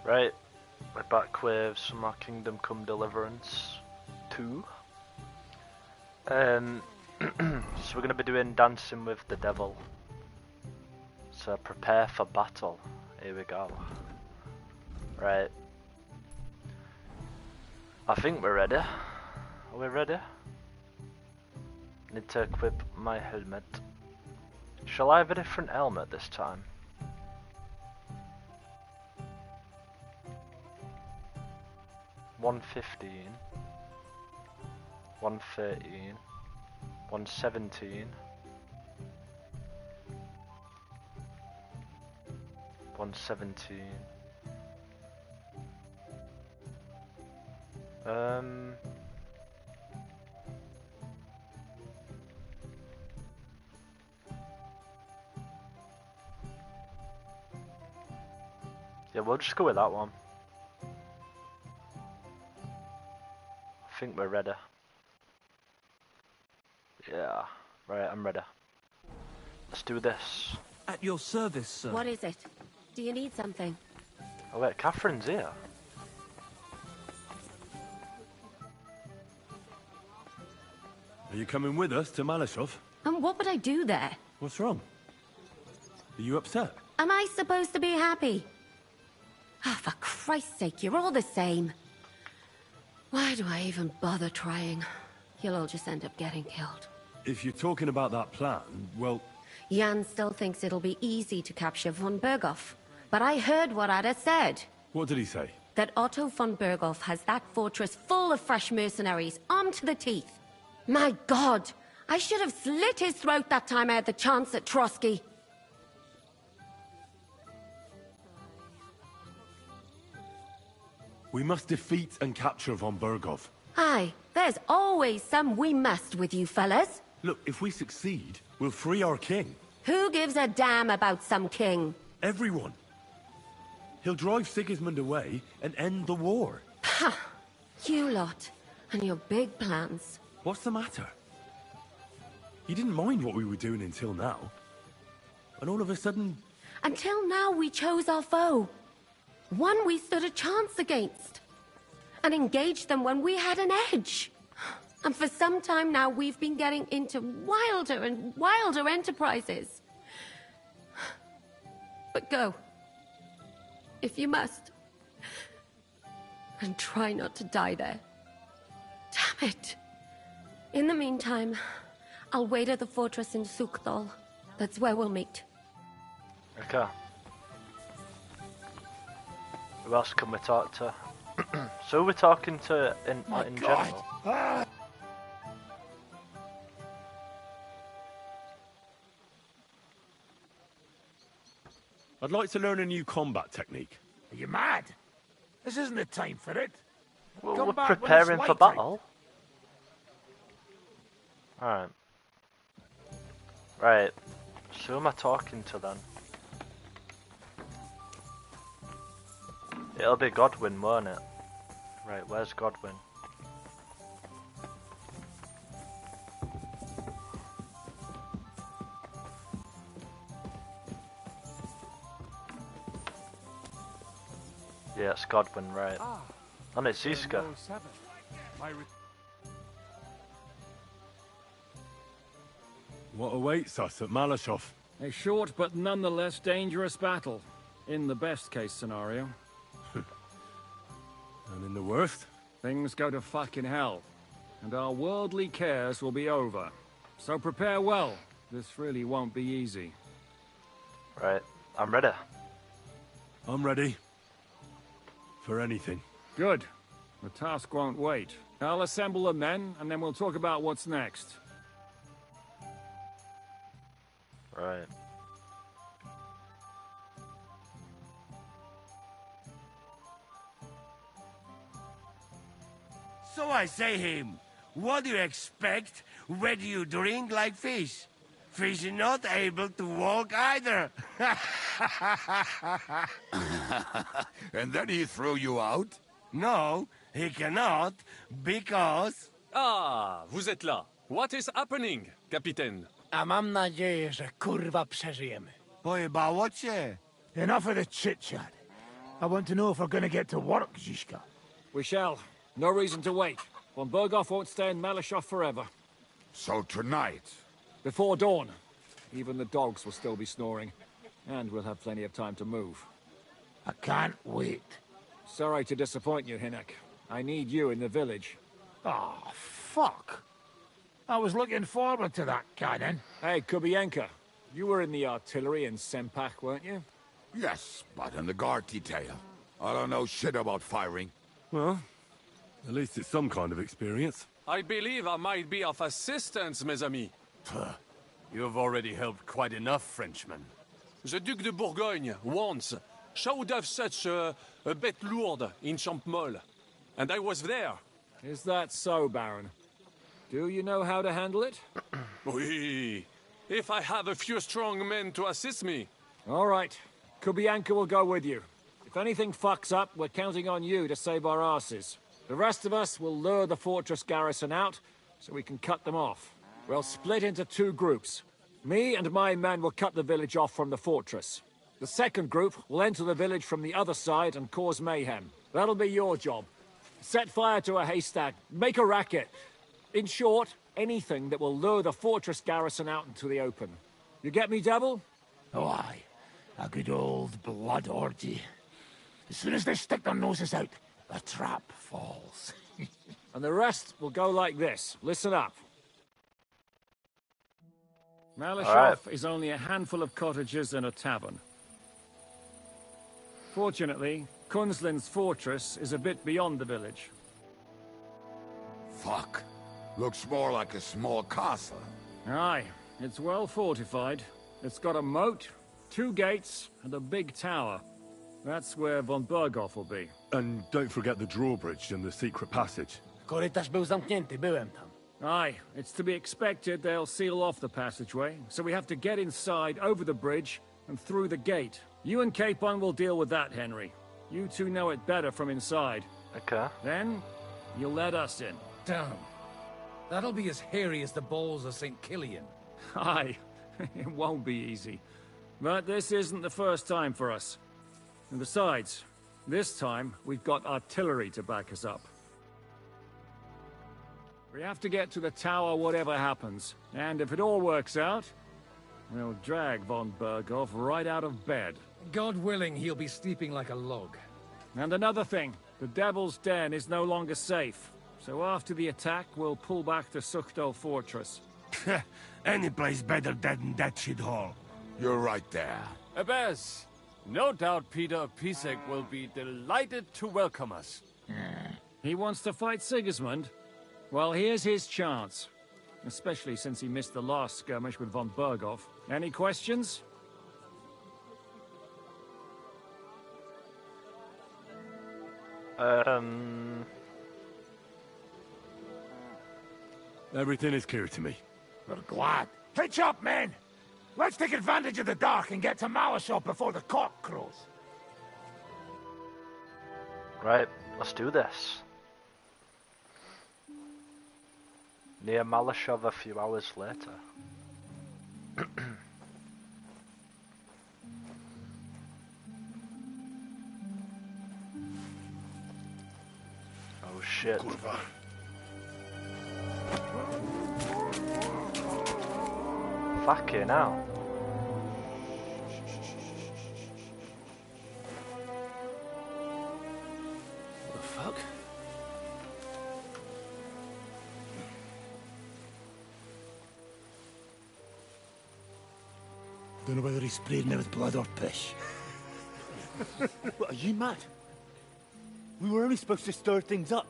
Right, we're back with some more Kingdom Come Deliverance 2. So we're going to be doing Dancing with the Devil. So prepare for battle. Here we go. Right. I think we're ready. Are we ready? Need to equip my helmet. Shall I have a different helmet this time? $115, $113, $117, $117. Yeah, we'll just go with that one. I think we're ready. Yeah, right, I'm ready. Let's do this. At your service, sir. What is it? Do you need something? Oh wait, Catherine's here. Are you coming with us to Malashov? And what would I do there? What's wrong? Are you upset? Am I supposed to be happy? Ah, for Christ's sake, you're all the same. Why do I even bother trying? You'll all just end up getting killed. If you're talking about that plan, well... Jan still thinks it'll be easy to capture von Bergow. But I heard what Ada said. What did he say? That Otto von Bergow has that fortress full of fresh mercenaries, armed to the teeth. My God! I should have slit his throat that time I had the chance at Trotsky. We must defeat and capture von Bergow. Aye, there's always some we must with you fellas. Look, if we succeed, we'll free our king. Who gives a damn about some king? Everyone. He'll drive Sigismund away and end the war. Ha! You lot, and your big plans. What's the matter? You didn't mind what we were doing until now. And all of a sudden... Until now we chose our foe. One we stood a chance against. And engaged them when we had an edge. And for some time now we've been getting into wilder and wilder enterprises. But go. If you must. And try not to die there. Damn it. In the meantime, I'll wait at the fortress in Sukdal. That's where we'll meet. Okay. Who else can we talk to? So we're talking to in general. I'd like to learn a new combat technique. Are you mad? This isn't the time for it. We're preparing for battle. Alright. Right. So who am I talking to then? It'll be Godwin, won't it? Right, where's Godwin? Yeah, it's Godwin, right. And it's Iska. What awaits us at Malashov? A short but nonetheless dangerous battle, in the best case scenario. And in the worst? Things go to fucking hell, and our worldly cares will be over. So prepare well, this really won't be easy. Right, I'm ready. I'm ready. For anything. Good. The task won't wait. I'll assemble the men, and then we'll talk about what's next. Right. So I say him, what do you expect? Where do you drink like fish? Fish is not able to walk either. And then he threw you out? No, he cannot, because... Ah, vous êtes là. What is happening, Capitaine? A mam nadzieję, że kurwa przeżyjemy. Pojebało cię. Enough of the chit-chat. I want to know if we're gonna get to work, Zizka. We shall. No reason to wait. Von Bergow won't stay in Malashov forever. So tonight... Before dawn. Even the dogs will still be snoring. And we'll have plenty of time to move. I can't wait. Sorry to disappoint you, Hinek. I need you in the village. Oh, fuck. I was looking forward to that, Cannon. Hey, Kubienka. You were in the artillery in Sempak, weren't you? Yes, but in the guard detail. I don't know shit about firing. Well, at least it's some kind of experience. I believe I might be of assistance, mes amis. You've already helped quite enough, Frenchmen. The Duc de Bourgogne, once, showed off such a bête lourde in Champmol. And I was there. Is that so, Baron? Do you know how to handle it? Oui. If I have a few strong men to assist me. All right. Kubianka will go with you. If anything fucks up, we're counting on you to save our asses. The rest of us will lure the fortress garrison out, so we can cut them off. We'll split into 2 groups. Me and my men will cut the village off from the fortress. The second group will enter the village from the other side and cause mayhem. That'll be your job. Set fire to a haystack, make a racket. In short, anything that will lure the fortress garrison out into the open. You get me, Devil? Oh, aye. A good old blood orgy. As soon as they stick their noses out, the trap falls. And the rest will go like this. Listen up. Malashov is only a handful of cottages and a tavern. Fortunately, Kunzlin's fortress is a bit beyond the village. Fuck. Looks more like a small castle. Aye, it's well fortified. It's got a moat, 2 gates, and a big tower. That's where von Bergow will be. And don't forget the drawbridge and the secret passage. Korytarz był zamknięty, byłem tam. Aye, it's to be expected they'll seal off the passageway, so we have to get inside, over the bridge, and through the gate. You and Capon will deal with that, Henry. You 2 know it better from inside. Okay. Then, you'll let us in. Damn. That'll be as hairy as the balls of St. Killian. Aye, it won't be easy. But this isn't the first time for us. And besides, this time we've got artillery to back us up. We have to get to the tower whatever happens. And if it all works out, we'll drag von Bergow right out of bed. God willing, he'll be sleeping like a log. And another thing, the Devil's Den is no longer safe. So after the attack, we'll pull back to Sukhto Fortress. Any place better than that shithole. You're right there. Abbas, no doubt Peter Pisek will be delighted to welcome us. He wants to fight Sigismund? Well, here's his chance. Especially since he missed the last skirmish with von Bergow. Any questions? Everything is clear to me. We're glad. Hitch up, men! Let's take advantage of the dark and get to Malashov before the cock crows. Right, let's do this. Near Malashov a few hours later. Oh shit. Kurwa. Fucking hell. What the fuck? Don't know whether he sprayed me with blood or piss. What, are you mad? We were only supposed to stir things up.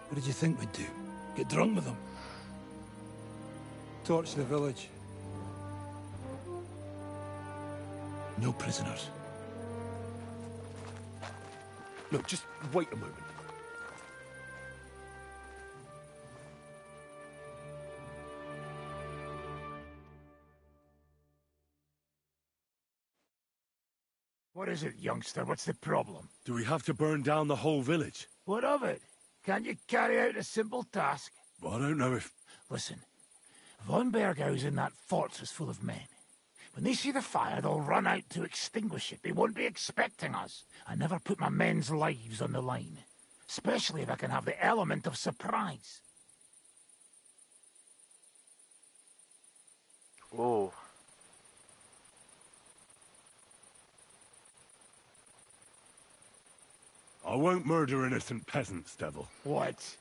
What did you think we'd do? Get drunk with them? Torch the village. No prisoners. Look, just wait a moment. What is it, youngster? What's the problem? Do we have to burn down the whole village? What of it? Can't you carry out a simple task? Well, I don't know if... Listen, von Bergow's in that fortress full of men. When they see the fire, they'll run out to extinguish it. They won't be expecting us. I never put my men's lives on the line. Especially if I can have the element of surprise. Oh. I won't murder innocent peasants, Devil. What?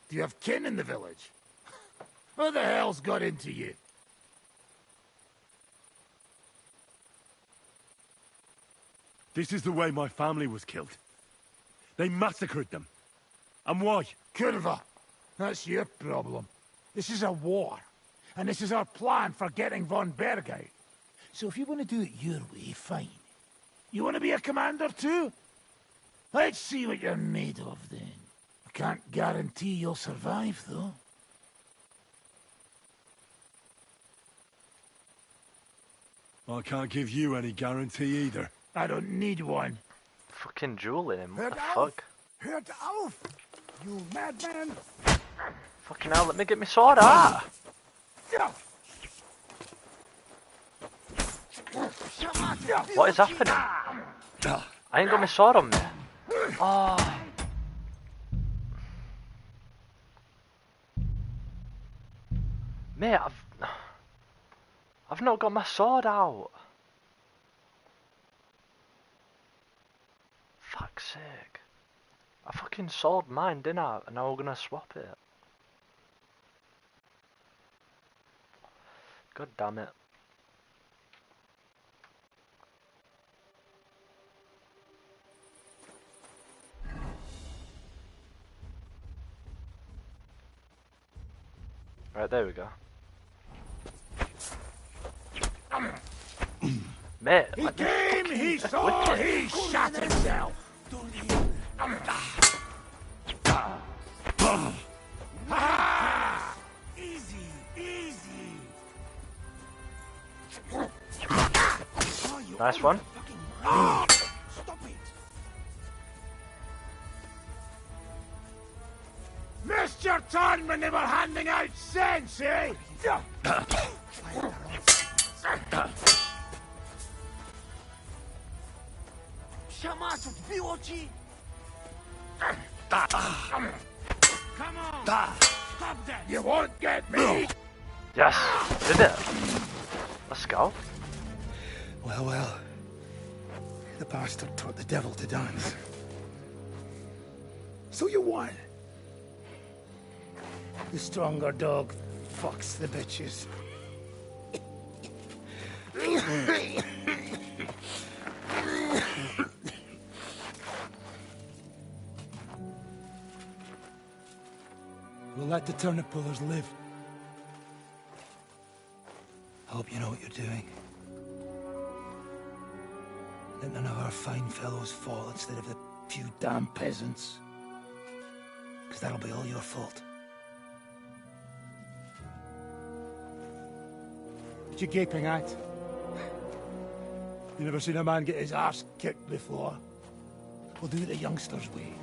Do you have kin in the village? Who the hell's got into you? This is the way my family was killed. They massacred them. And why? Kurva, that's your problem. This is a war. And this is our plan for getting von Bergow. So if you want to do it your way, fine. You want to be a commander too? Let's see what you're made of then. I can't guarantee you'll survive, though. I can't give you any guarantee either. I don't need one. Fucking dueling him. What the Bergow? fuck? Hört auf! You madman! Fucking hell, let me get my sword out. What is happening? I ain't got my sword on me. Oh. Mate, I've not got my sword out. Fuck's sake. I fucking sold mine, didn't I? And now we're gonna swap it. God damn it. Right, there we go. Mate, he came, he saw, he shot himself. Easy, easy. Nice one. Stop it. Missed your turn when they were handing out sense, eh? Come on! Stop that! You won't get me! Yes, did it. Let's go. Well, well. The bastard taught the devil to dance. So you won. The stronger dog fucks the bitches. We'll let the turnip pullers live. I hope you know what you're doing. Let none of our fine fellows fall instead of the few damn peasants. Because that'll be all your fault. What you gaping at? You never seen a man get his arse kicked before? We'll do it the youngsters' way.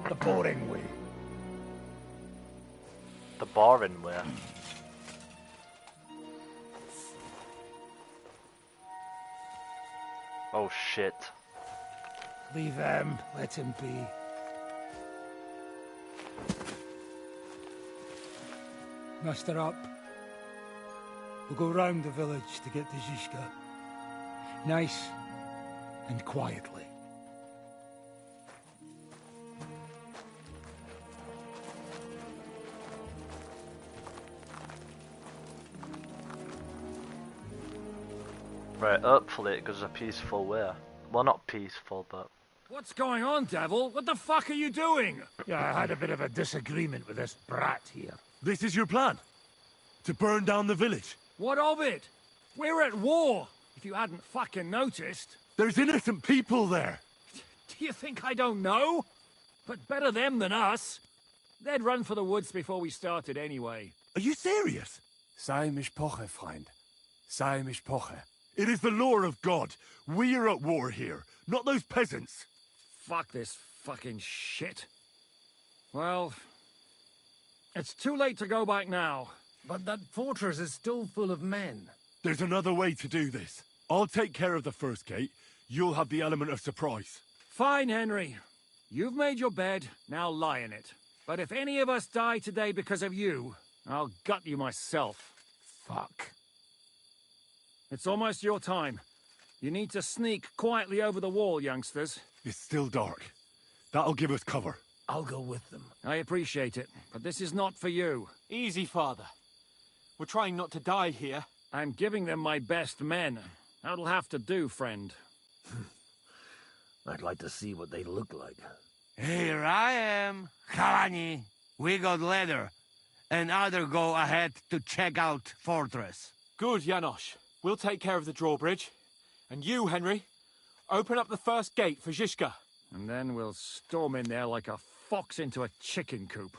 The boring way. The boring way. Oh shit. Leave him. Let him be. Muster up. We'll go round the village to get to Zizka. Nice and quietly. Right, hopefully it goes a peaceful way. Well, not peaceful, but... What's going on, Devil? What the fuck are you doing? Yeah, I had a bit of a disagreement with this brat here. This is your plan? To burn down the village? What of it? We're at war, if you hadn't fucking noticed. There's innocent people there. Do you think I don't know? But better them than us. They'd run for the woods before we started anyway. Are you serious? Sei Mishpoche, Freund. Sei Mishpoche. It is the law of God. We are at war here, not those peasants. Fuck this fucking shit. Well, it's too late to go back now. But that fortress is still full of men. There's another way to do this. I'll take care of the first gate. You'll have the element of surprise. Fine, Henry. You've made your bed, now lie in it. But if any of us die today because of you, I'll gut you myself. Fuck. It's almost your time. You need to sneak quietly over the wall, youngsters. It's still dark. That'll give us cover. I'll go with them. I appreciate it, but this is not for you. Easy, Father. We're trying not to die here. I'm giving them my best men. That'll have to do, friend. I'd like to see what they look like. Here I am. Kalani. We got leather. And other go ahead to check out fortress. Good, Janosch. We'll take care of the drawbridge. And you, Henry, open up the first gate for Zizka. And then we'll storm in there like a fox into a chicken coop.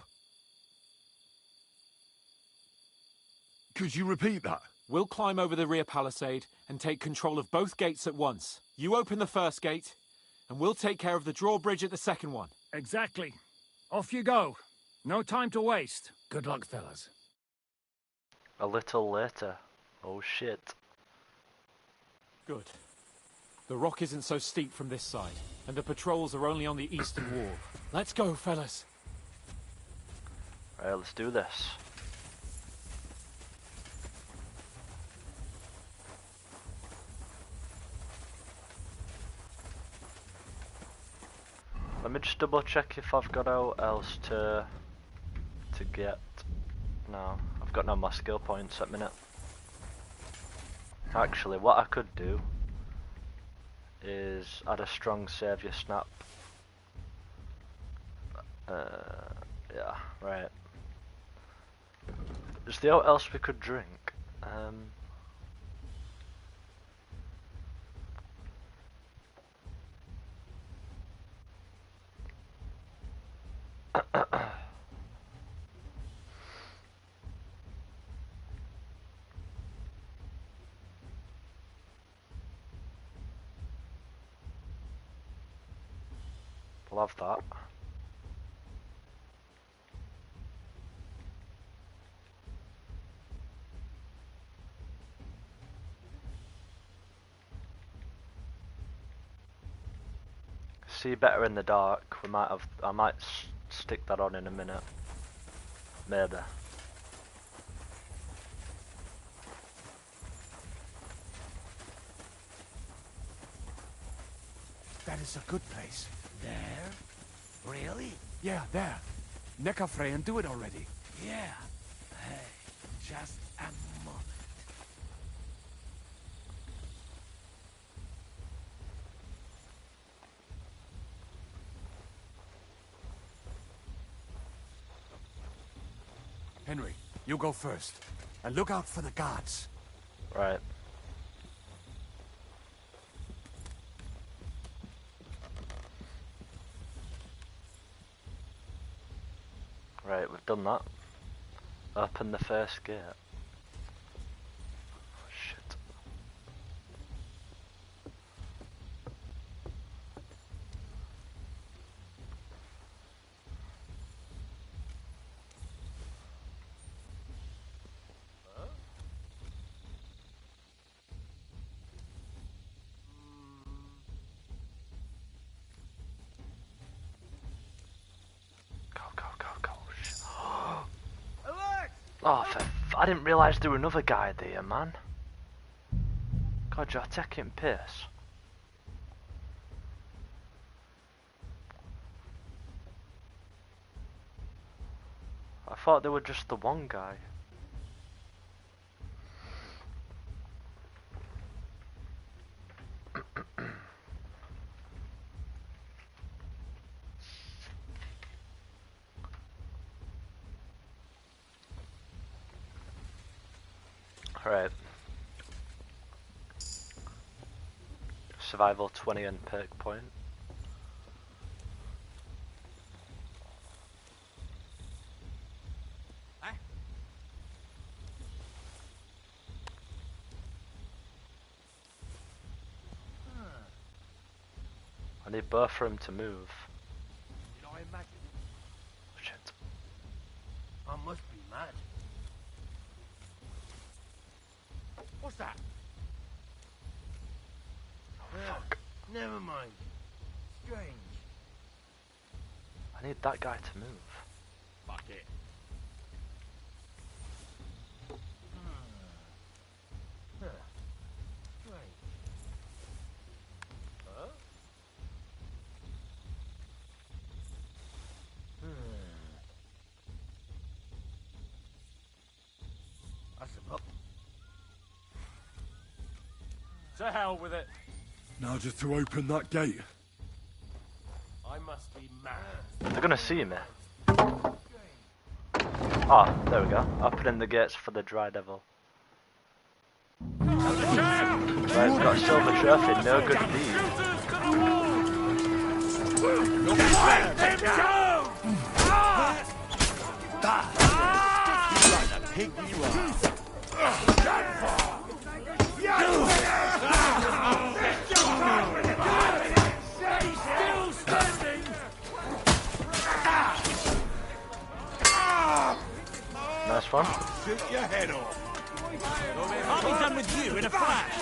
Could you repeat that? We'll climb over the rear palisade and take control of both gates at once. You open the first gate, and we'll take care of the drawbridge at the second one. Exactly. Off you go. No time to waste. Good luck, fellas. A little later. Oh shit. Good. The rock isn't so steep from this side, and the patrols are only on the eastern wall. Let's go, fellas. Right, let's do this. Let me just double check if I've got out else to get. No, I've got no more skill points at minute. Actually, what I could do is add a strong saviour snap. Yeah, right. Is there what else we could drink? Love that. See better in the dark. We might have. I might stick that on in a minute. Maybe. That is a good place. There? Really? Yeah, there. Nick a fray and do it already. Yeah. Hey, just a moment. Henry, you go first. And look out for the guards. Right. Right, we've done that. Open the first gate. Oh, shit. Oh, I didn't realise there were another guy there, man. God, you're taking piss. I thought they were just the one guy. Right. Survival 20 and perk point. I need both for him to move. Did I imagine? Shit. I must be mad. What's that? mind. Strange. I need that guy to move. Fuck it. To hell with it. Now just to open that gate. I must be mad. They're gonna see me. Ah, there we go. Opening the gates for the Dry Devil. Right, we've got a silver trophy, no good deed. Pig you are. Nice one. Shoot your head off. I'll be done with you in a flash.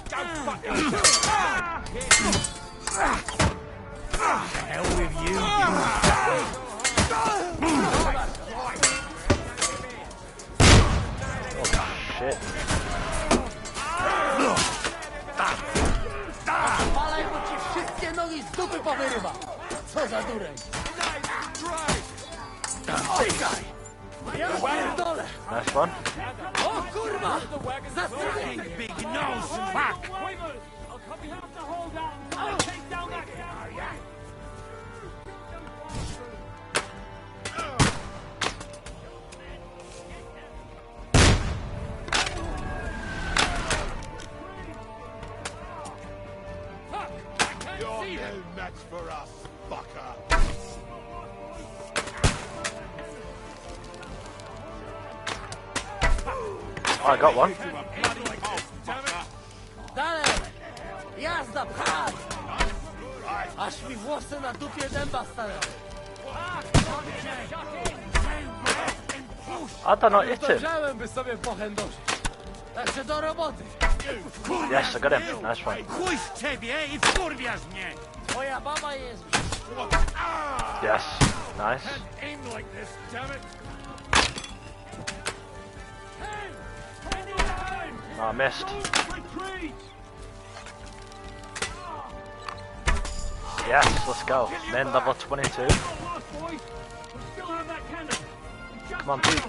Don't fuck yourself. Hell with you. Oh shit. Palaj, bo ci wszystkie nogi z dupy powyrywa. Co za dureń. Nice one. O kurwa! Zastrzelaj! Big nose! Fuck! You're no match for us, fucker. Oh, I got one. Dalej! Jazda, pchaj! Aż mi włosy na dupie dęba stanęły. I don't know, hit him. Zdążyłem, by sobie pochędożyć. Także do roboty. Yes, I got him. Nice one. Chuj w ciebie i wkurwiasz mnie! Moja baba jest... Yes, nice. Aim like this, damn it! Oh, I missed. Yes, let's go. Main level 22. Come on, Pete.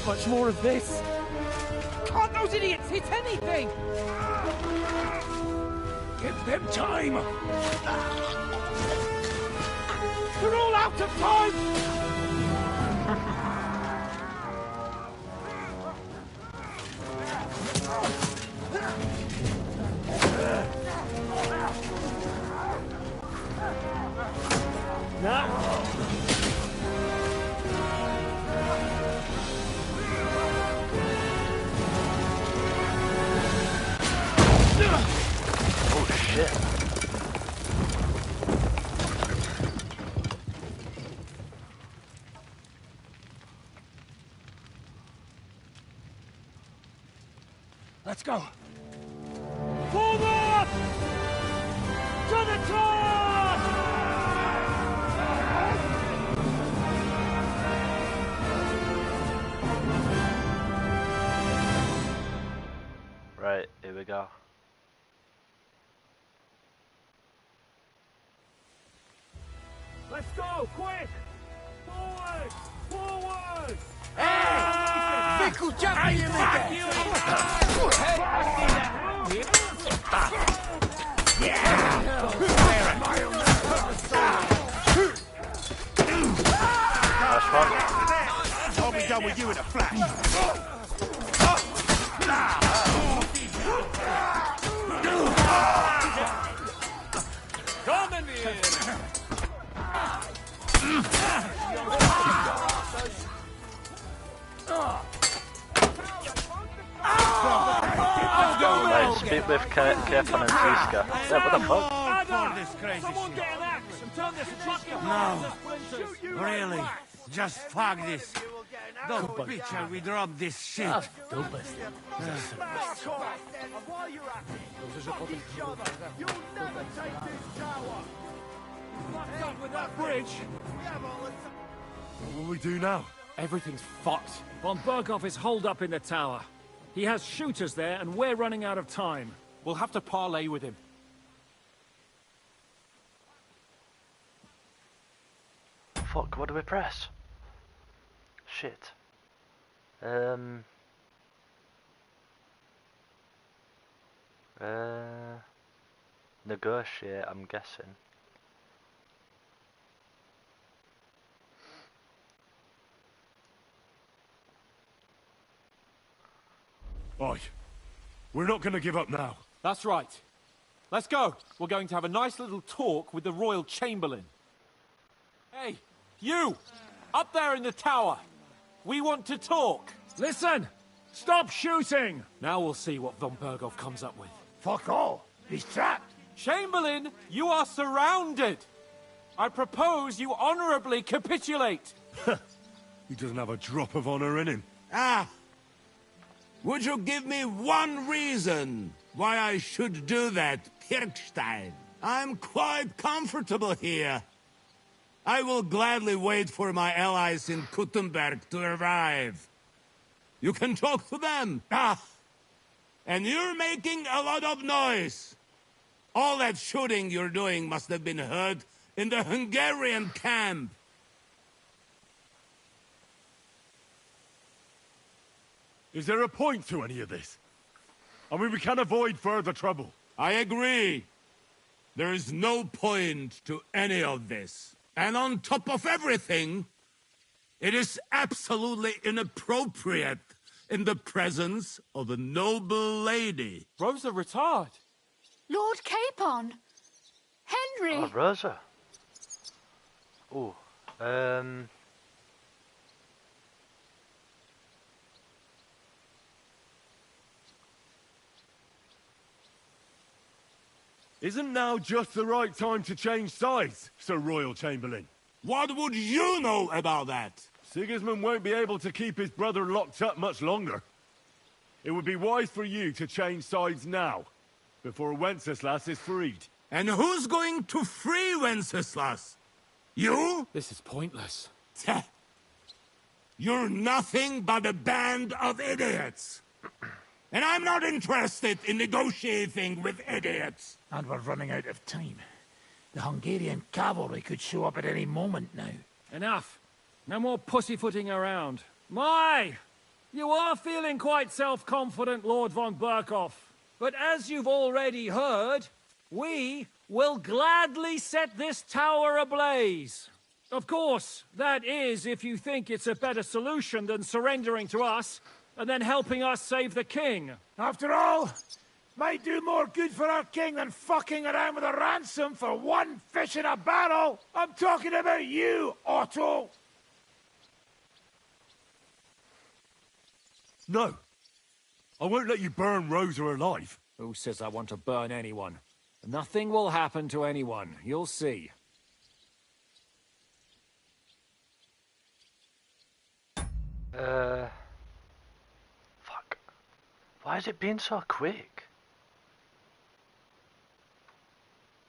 Much more of this. Can't those idiots hit anything? Give them time! They're all out of time! Oh shit. Let's go. Forward! To the top! Right, here we go. Let's go, quick! Forward! Forward! Hey! Wyku, ciapnij mnie! Nice one. I'll be done with you in a flash. speak with Kefan and Ziska. Yeah, what the fuck? For this crazy shit. No, really, just fuck this. Don't bitch and we drop this shit. With that bridge. What will we do now? Everything's fucked. Von Bergow is holed up in the tower. He has shooters there, and we're running out of time. We'll have to parley with him. Fuck, what do we press? Shit. Negotiate, I'm guessing. Oi, we're not going to give up now. That's right. Let's go. We're going to have a nice little talk with the Royal Chamberlain. Hey, you! Up there in the tower! We want to talk! Listen! Stop shooting! Now we'll see what Von Bergow comes up with. Fuck all. He's trapped. Chamberlain, you are surrounded! I propose you honorably capitulate! He doesn't have a drop of honor in him. Ah! Would you give me one reason why I should do that, Kirkstein? I'm quite comfortable here. I will gladly wait for my allies in Kuttenberg to arrive. You can talk to them. Ah! And you're making a lot of noise. All that shooting you're doing must have been heard in the Hungarian camp. Is there a point to any of this? I mean, we can avoid further trouble. I agree. There is no point to any of this. And on top of everything, it is absolutely inappropriate in the presence of a noble lady. Rosa retired. Lord Capon. Henry. Oh, Rosa. Oh, Isn't now just the right time to change sides, Sir Royal Chamberlain? What would you know about that? Sigismund won't be able to keep his brother locked up much longer. It would be wise for you to change sides now, before Wenceslas is freed. And who's going to free Wenceslas? You? This is pointless. You're nothing but a band of idiots. And I'm not interested in negotiating with idiots. And we're running out of time. The Hungarian cavalry could show up at any moment now. Enough. No more pussyfooting around. My! You are feeling quite self-confident, Lord von Bergow. But as you've already heard, we will gladly set this tower ablaze. Of course, that is if you think it's a better solution than surrendering to us and then helping us save the king. After all, might do more good for our king than fucking around with a ransom for one fish in a barrel. I'm talking about you, Otto. No. I won't let you burn Rosa alive. Who says I want to burn anyone? Nothing will happen to anyone. You'll see. Fuck. Why has it been so quick?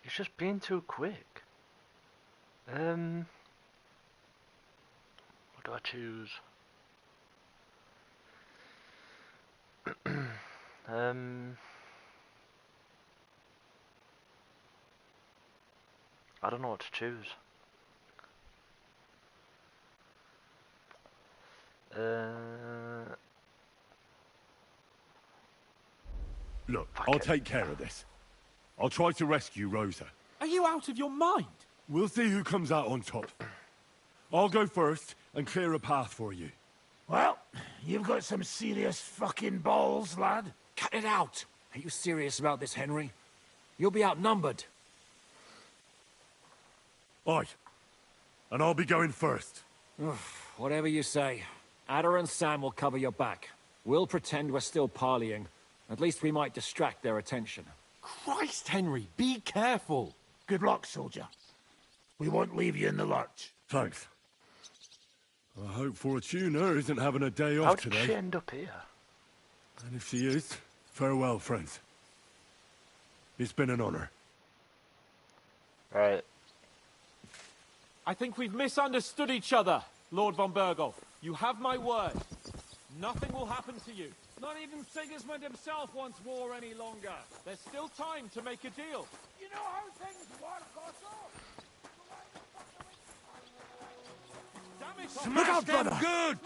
It's just been too quick. What do I choose? I don't know what to choose. Look, I'll take care of this. I'll try to rescue Rosa. Are you out of your mind? We'll see who comes out on top. I'll go first and clear a path for you. Well, you've got some serious fucking balls, lad. Cut it out! Are you serious about this, Henry? You'll be outnumbered. Aye. And I'll be going first. Whatever you say. Ada and Sam will cover your back. We'll pretend we're still parleying. At least we might distract their attention. Christ, Henry, be careful. Good luck, soldier. We won't leave you in the lurch. Thanks. I hope Fortuna isn't having a day How off did today. she end up here? And if she is, farewell, friends. It's been an honor. Right. I think we've misunderstood each other, Lord von Bergow. You have my word. Nothing will happen to you. Not even Sigismund himself wants war any longer. There's still time to make a deal. You know how things work, Rosa? Look out, brother! Good!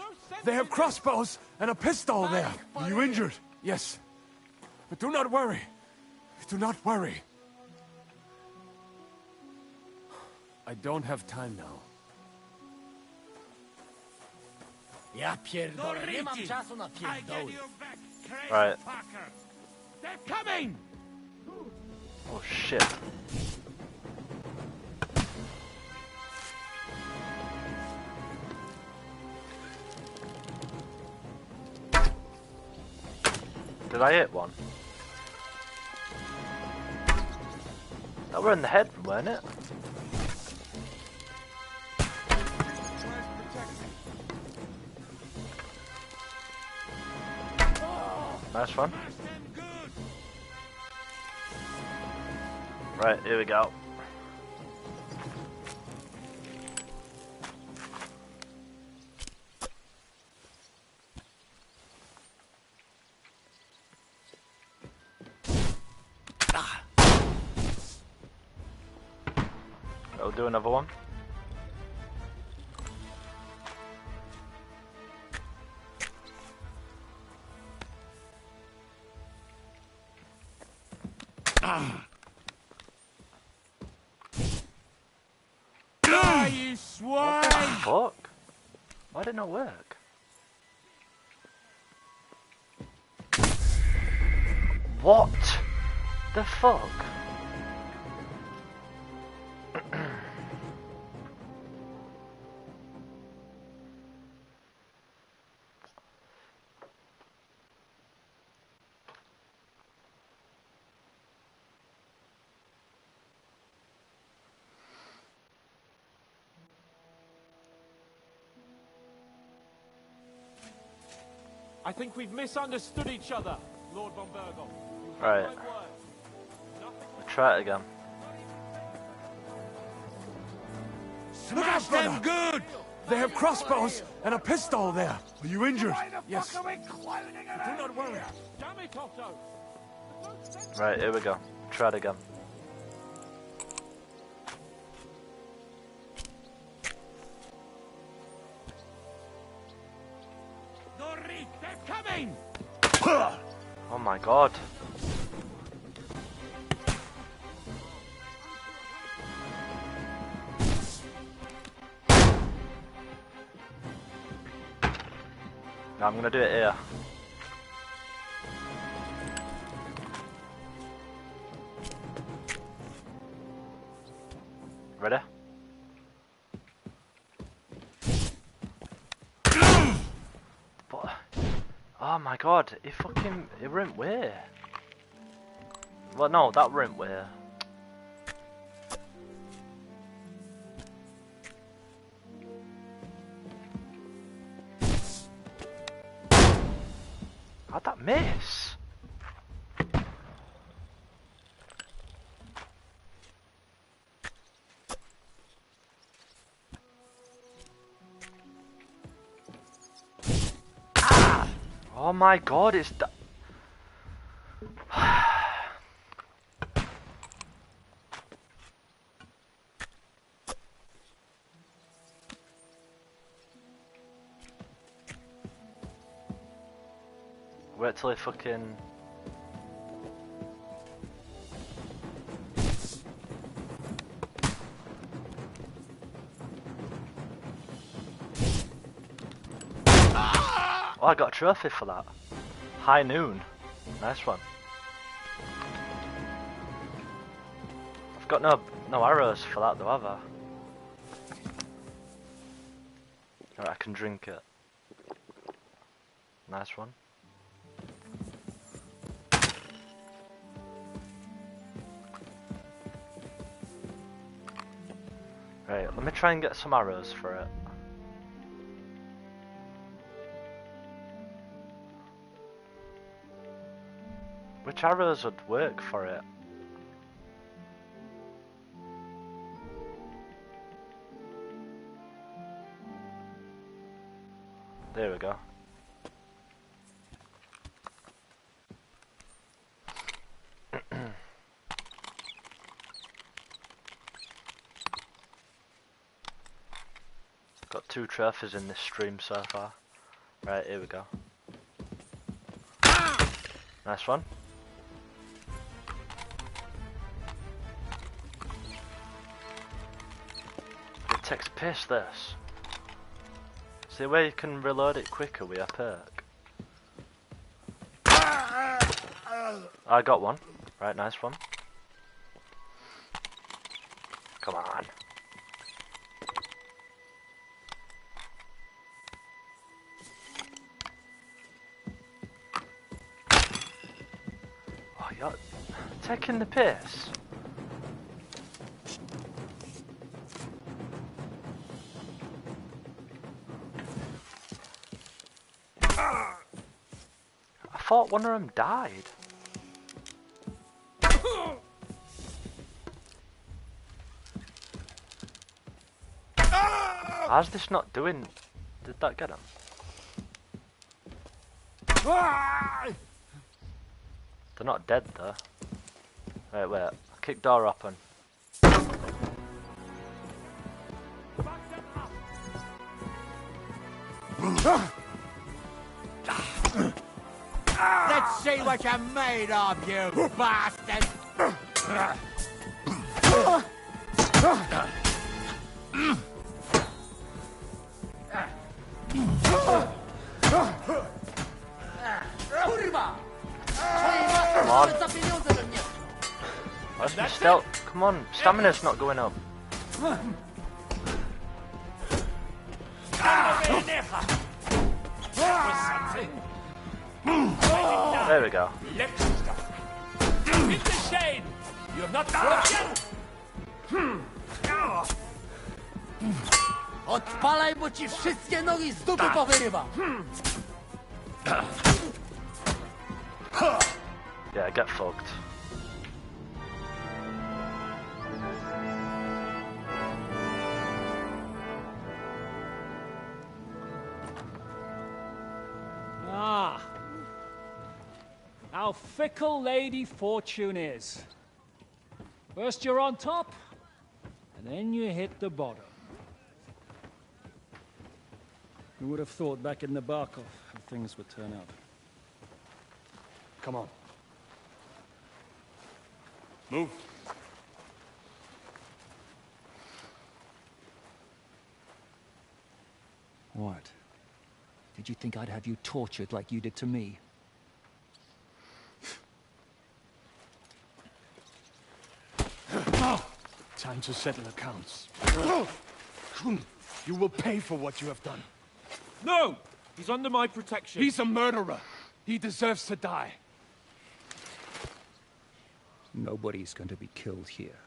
They have crossbows and a pistol there. Are you injured? Yes. But do not worry. Do not worry. I don't have time now. Ja pierdolę, nie mam czasu na pierdoły. Right. They're coming! Oh shit. Did I hit one? That were in the head, weren't it? Nice one. Right, here we go. I'll do another one. You swine! What the fuck? Why did it not work? What the fuck? I think we've misunderstood each other, Lord von Bergow. You have Right. my word. Nothing will Try it again. Look out, brother! Good! They have crossbows and a pistol there. Are you injured? Yes. Fuck are we clowning around Do not worry. here? Damn it, Otto! Right, here we go. Try it again. Dorri, they're coming! Oh my god. No, I'm gonna do it here. Ready? But, oh my god, it went where? Well, no, that went where? How'd that miss? Ah! Oh my god, it's wait till he fucking... Oh, I got a trophy for that. High noon. Nice one. I've got no arrows for that though, have I? Alright, I can drink it. Nice one. Right, let me try and get some arrows for it. Which arrows would work for it? There we go. Got 2 trophies in this stream so far. Right, here we go. Nice one. It takes piss, this. See where you can reload it quicker with a perk. I got one. Right, nice one. Come on. Oh, you're taking the piss. I thought one of them died. How's this not doing? Did that get him? They're not dead though. Wait. Kick door open. Let's see what you're made of, you bastard! Come on. Still, come on, stamina's not going up. There we go. It's a shame! You have not broken! Odpalaj, bo ci wszystkie nogi z dupy powyrywam! Yeah, get fucked. Ah. How fickle Lady Fortune is. First you're on top, and then you hit the bottom. Who would have thought back in the Bergow how things would turn out? Come on. Move. What? Did you think I'd have you tortured like you did to me? Time to settle accounts. You will pay for what you have done. No! He's under my protection. He's a murderer. He deserves to die. Nobody's going to be killed here.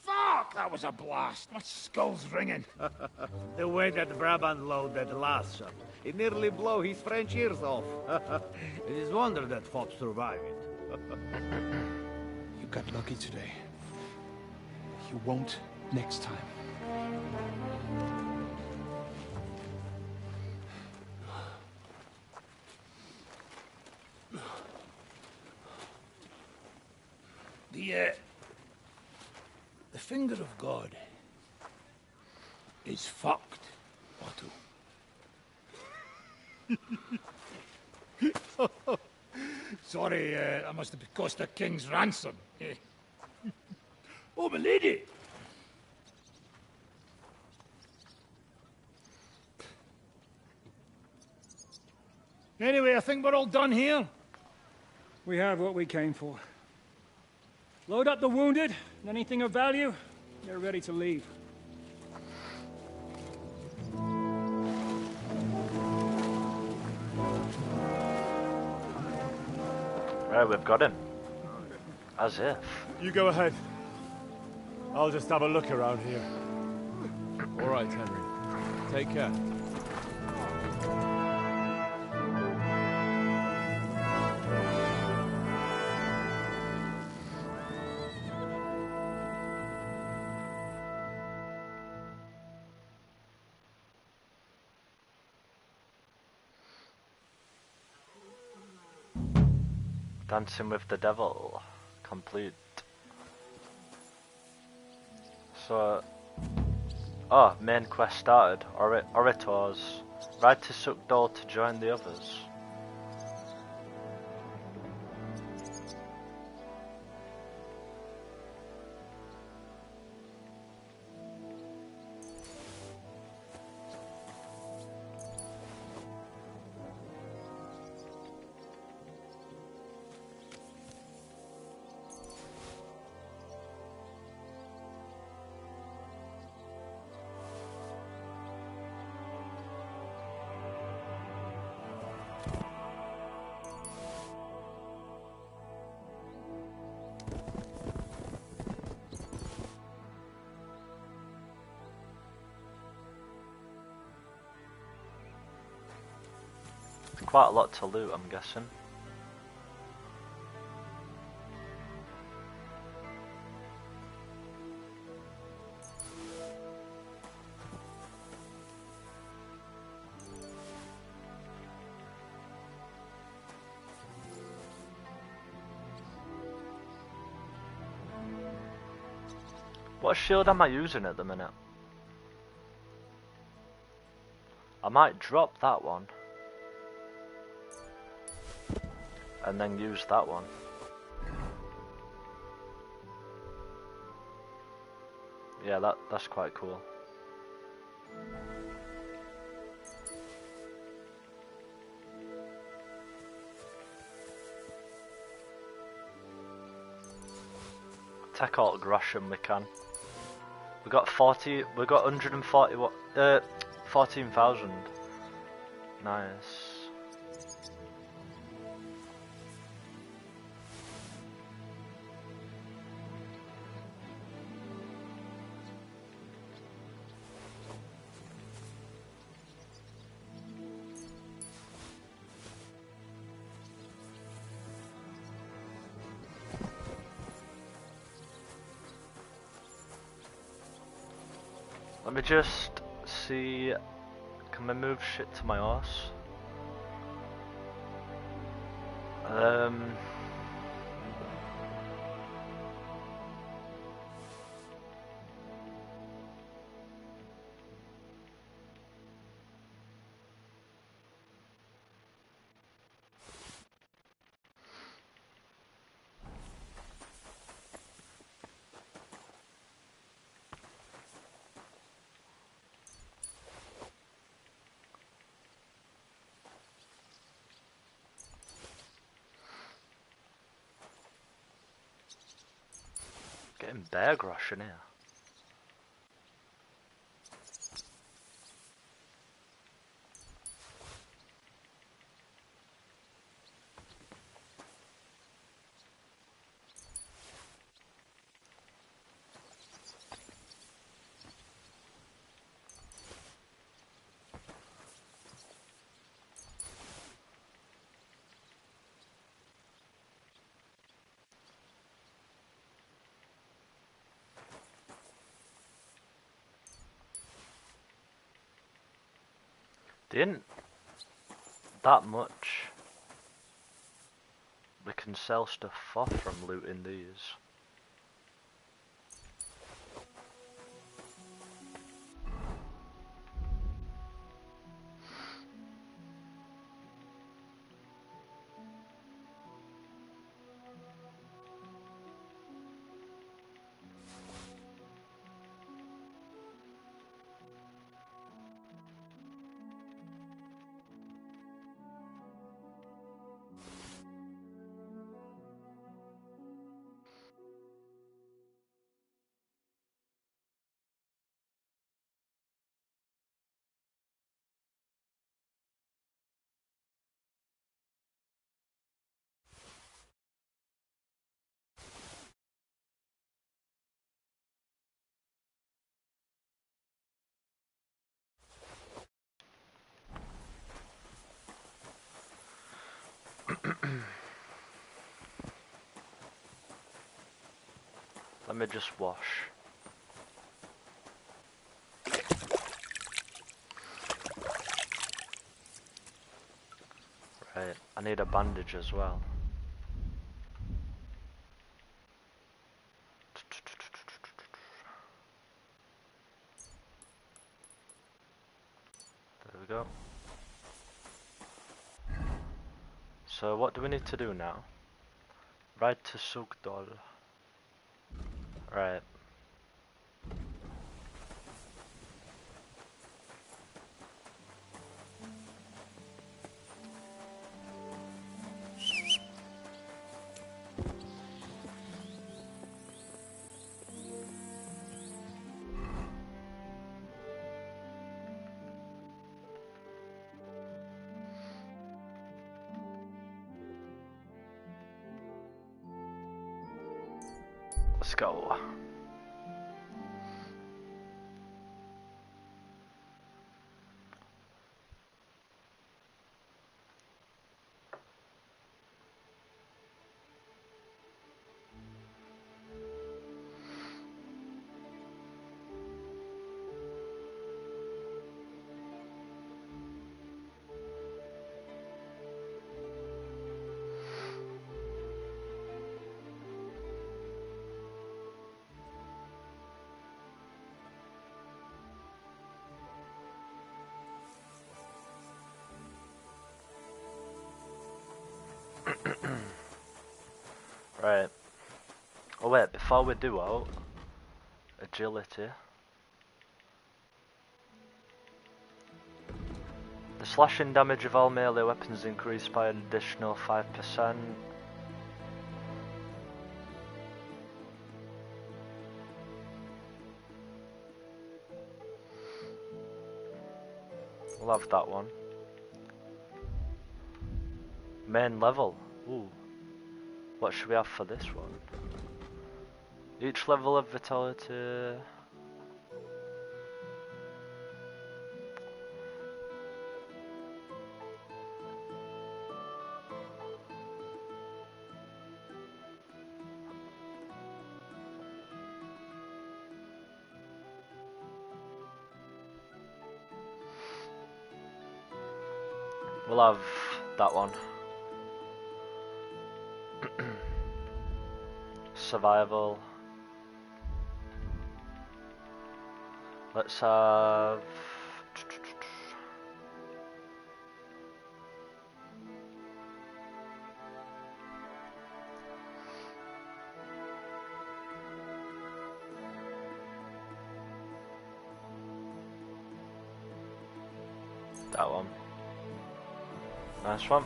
Fuck! That was a blast. My skull's ringing. The way that Brabant loaded last shot, it nearly blow his French ears off. It is wonder that fops survive it. You got lucky today. You won't next time. The finger of God is fucked, Otto. Sorry, I must have cost a king's ransom. Oh, my lady! Anyway, I think we're all done here. We have what we came for. Load up the wounded, and anything of value, they're ready to leave. Right, we've got him. As if. You go ahead. I'll just have a look around here. All right, Henry. Take care. Dancing with the Devil. Complete. So... Oh, main quest started. Orators. Ride to Suckdole to join the others. Quite a lot to loot, I'm guessing. What shield am I using at the minute? I might drop that one. And then use that one. Yeah, that's quite cool. Take out Gresham we can. We got 140 what 14,000. Nice. Let me just see, can I move shit to my horse? Getting Bergow in here. Didn't that much we can sell stuff for from looting these. me just wash. Right, I need a bandage as well. There we go. So what do we need to do now? Ride to Sugdol. Right. Let's go. Right. Oh wait, before we do out, agility. The slashing damage of all melee weapons increased by an additional 5%. We'll have that one. Main level. Ooh. What should we have for this one? Each level of vitality. We'll have that one. Survival. Let's have that one. Nice one.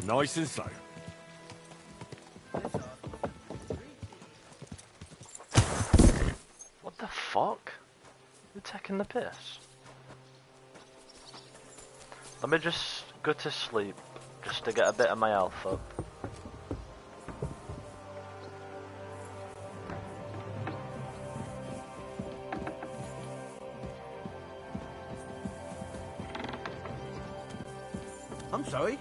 Nice and slow. What the fuck? You're taking the piss. Let me just go to sleep, just to get a bit of my health up. I'm sorry.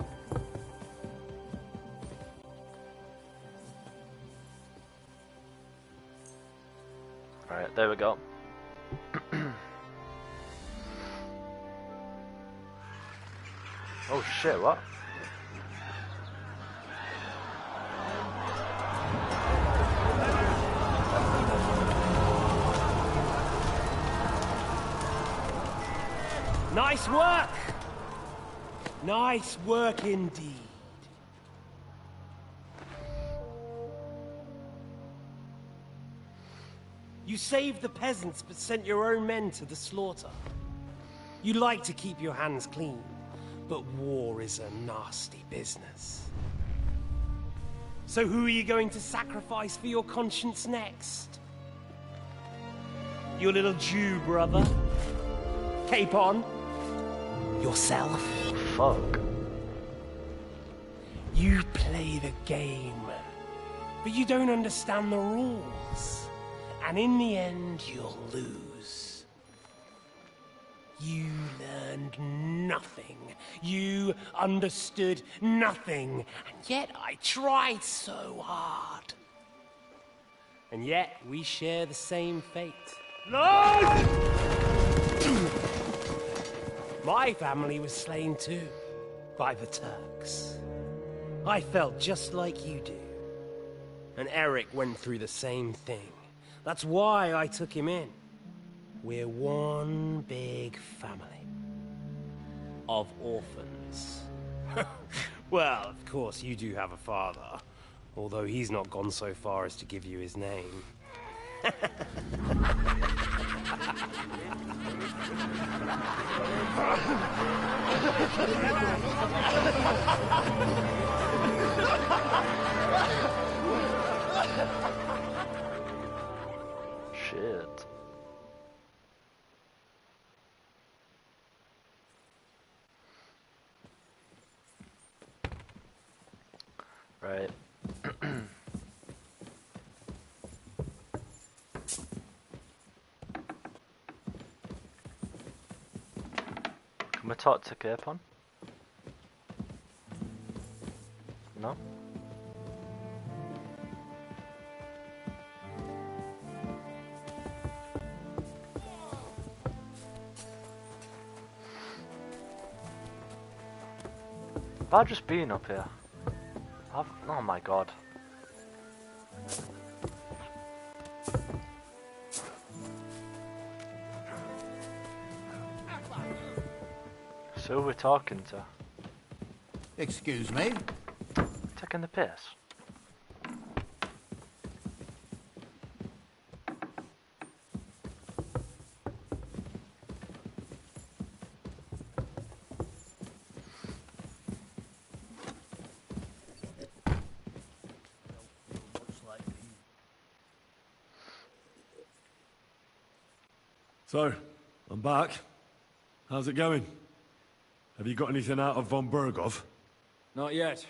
Right, there we go. Oh shit, what? Nice work! Nice work indeed. You saved the peasants but sent your own men to the slaughter. You like to keep your hands clean, but war is a nasty business. So who are you going to sacrifice for your conscience next? Your little Jew brother? Capon? Yourself? Fuck. You play the game, but you don't understand the rules. And in the end, you'll lose. You learned nothing. You understood nothing. And yet I tried so hard. And yet we share the same fate. Lord! My family was slain too, by the Turks. I felt just like you do. And Eric went through the same thing. That's why I took him in. We're one big family. Of orphans. Well, of course, you do have a father. Although he's not gone so far as to give you his name. Shit. Right. Can we talk to Capon? No? Have I just been up here? Oh my god. So who we're talking to? Excuse me? Taking the piss? So, I'm back. How's it going? Have you got anything out of von Bergow? Not yet.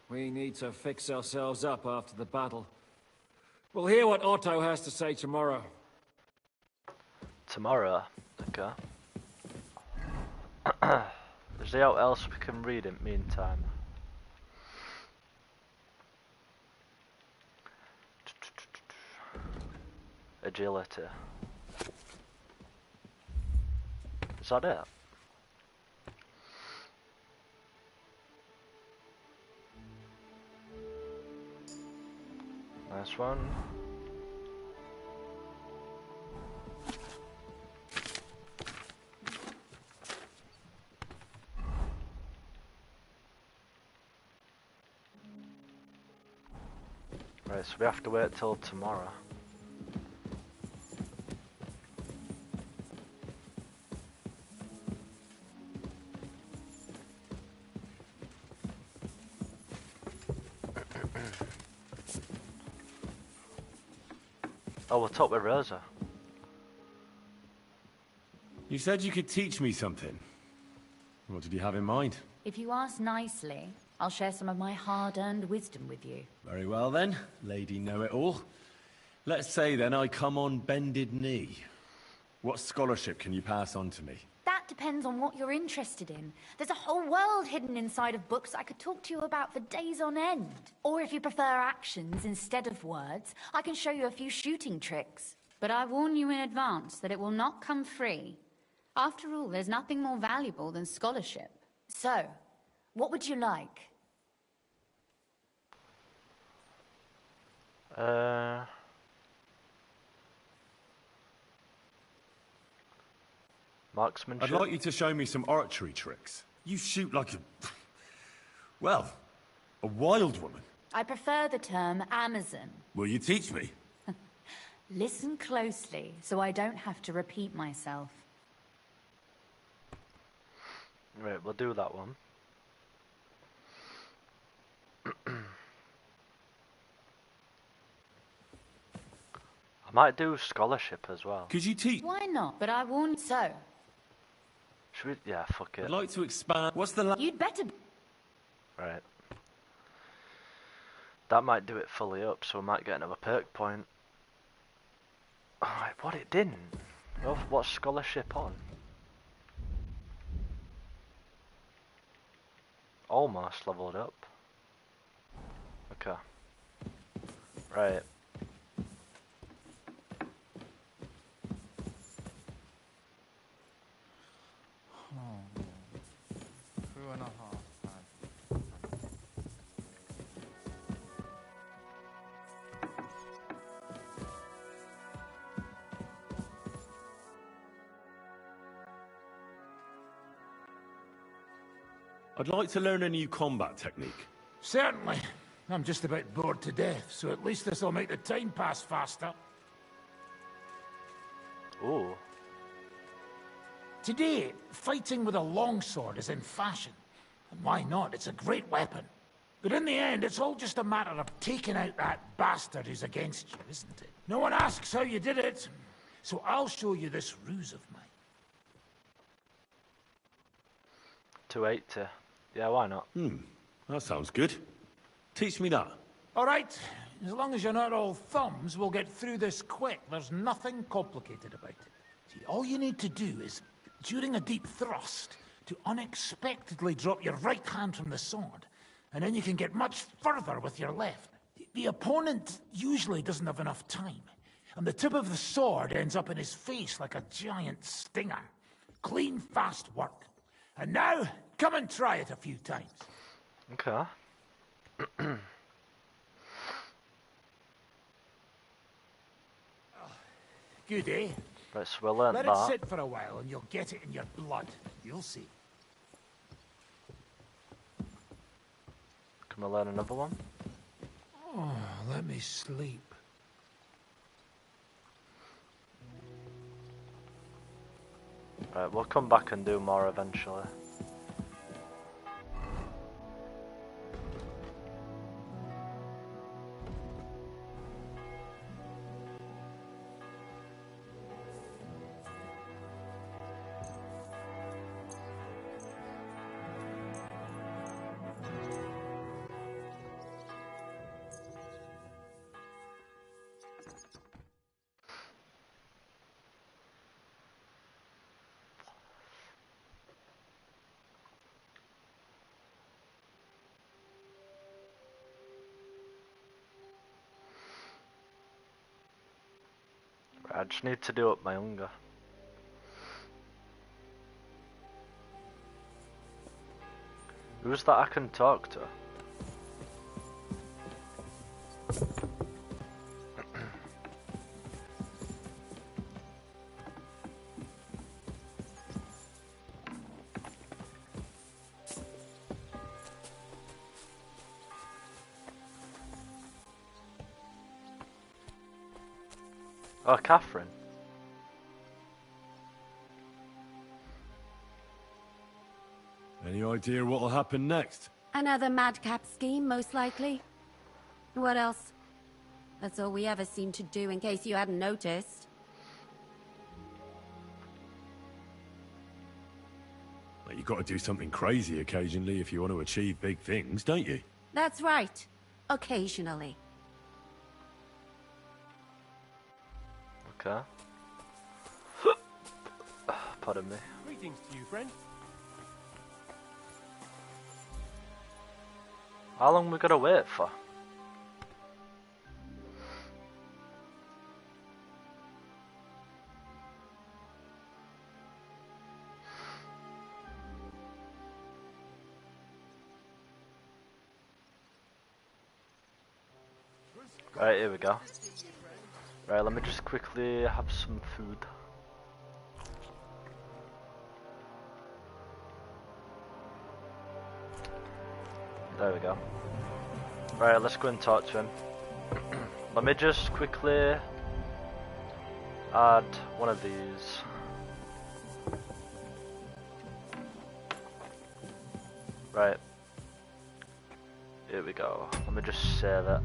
We need to fix ourselves up after the battle. We'll hear what Otto has to say tomorrow. Tomorrow? Okay. Is there anything else we can read in the meantime? Agility. Is that it? Nice one. Right, so we have to wait till tomorrow. Oh, we'll talk with Rosa. You said you could teach me something. What did you have in mind? If you ask nicely, I'll share some of my hard-earned wisdom with you. Very well then, Lady Know-It-All. Let's say then I come on bended knee. What scholarship can you pass on to me? That depends on what you're interested in. There's a whole world hidden inside of books I could talk to you about for days on end. Or if you prefer actions instead of words, I can show you a few shooting tricks. But I warn you in advance that it will not come free. After all, there's nothing more valuable than scholarship. So, what would you like? Marksmanship? I'd like you to show me some archery tricks. You shoot like a... well, a wild woman. I prefer the term Amazon. Will you teach me? Listen closely, so I don't have to repeat myself. Right, we'll do that one. I might do scholarship as well. Could you teach? Why not? But I warned so. Should we? Yeah, fuck it. I'd like to expand. What's the You'd better... Right. That might do it fully up, so we might get another perk point. What, it didn't? Oh, what scholarship on? Almost leveled up. Okay. Right. I'd like to learn a new combat technique. Certainly. I'm just about bored to death, so at least this'll make the time pass faster. Ooh. Today, fighting with a longsword is in fashion. And why not? It's a great weapon. But in the end, it's all just a matter of taking out that bastard who's against you, isn't it? No one asks how you did it, so I'll show you this ruse of mine. 280. Yeah, why not? That sounds good. Teach me that. All right. As long as you're not all thumbs, we'll get through this quick. There's nothing complicated about it. See, all you need to do is, during a deep thrust, to unexpectedly drop your right hand from the sword, and then you can get much further with your left. The opponent usually doesn't have enough time, and the tip of the sword ends up in his face like a giant stinger. Clean, fast work. And now, come and try it a few times. Okay. Good, eh? Right, so we'll learn Let that. it sit for a while and you'll get it in your blood. You'll see. Can we learn another one? Oh, let me sleep. Right, we'll come back and do more eventually. I just need to do up my hunger. Who's that I can talk to? Oh, Catherine. Any idea what'll happen next? Another madcap scheme, most likely. What else? That's all we ever seem to do, in case you hadn't noticed. Well, you've got to do something crazy occasionally if you want to achieve big things, don't you? That's right. Occasionally. Okay. Pardon me. Greetings to you, friend. How long we gotta wait for? Right, here we go. Right, let me just quickly have some food. There we go. Right, let's go and talk to him. Let me just quickly add one of these. Right. Here we go. Let me just say that.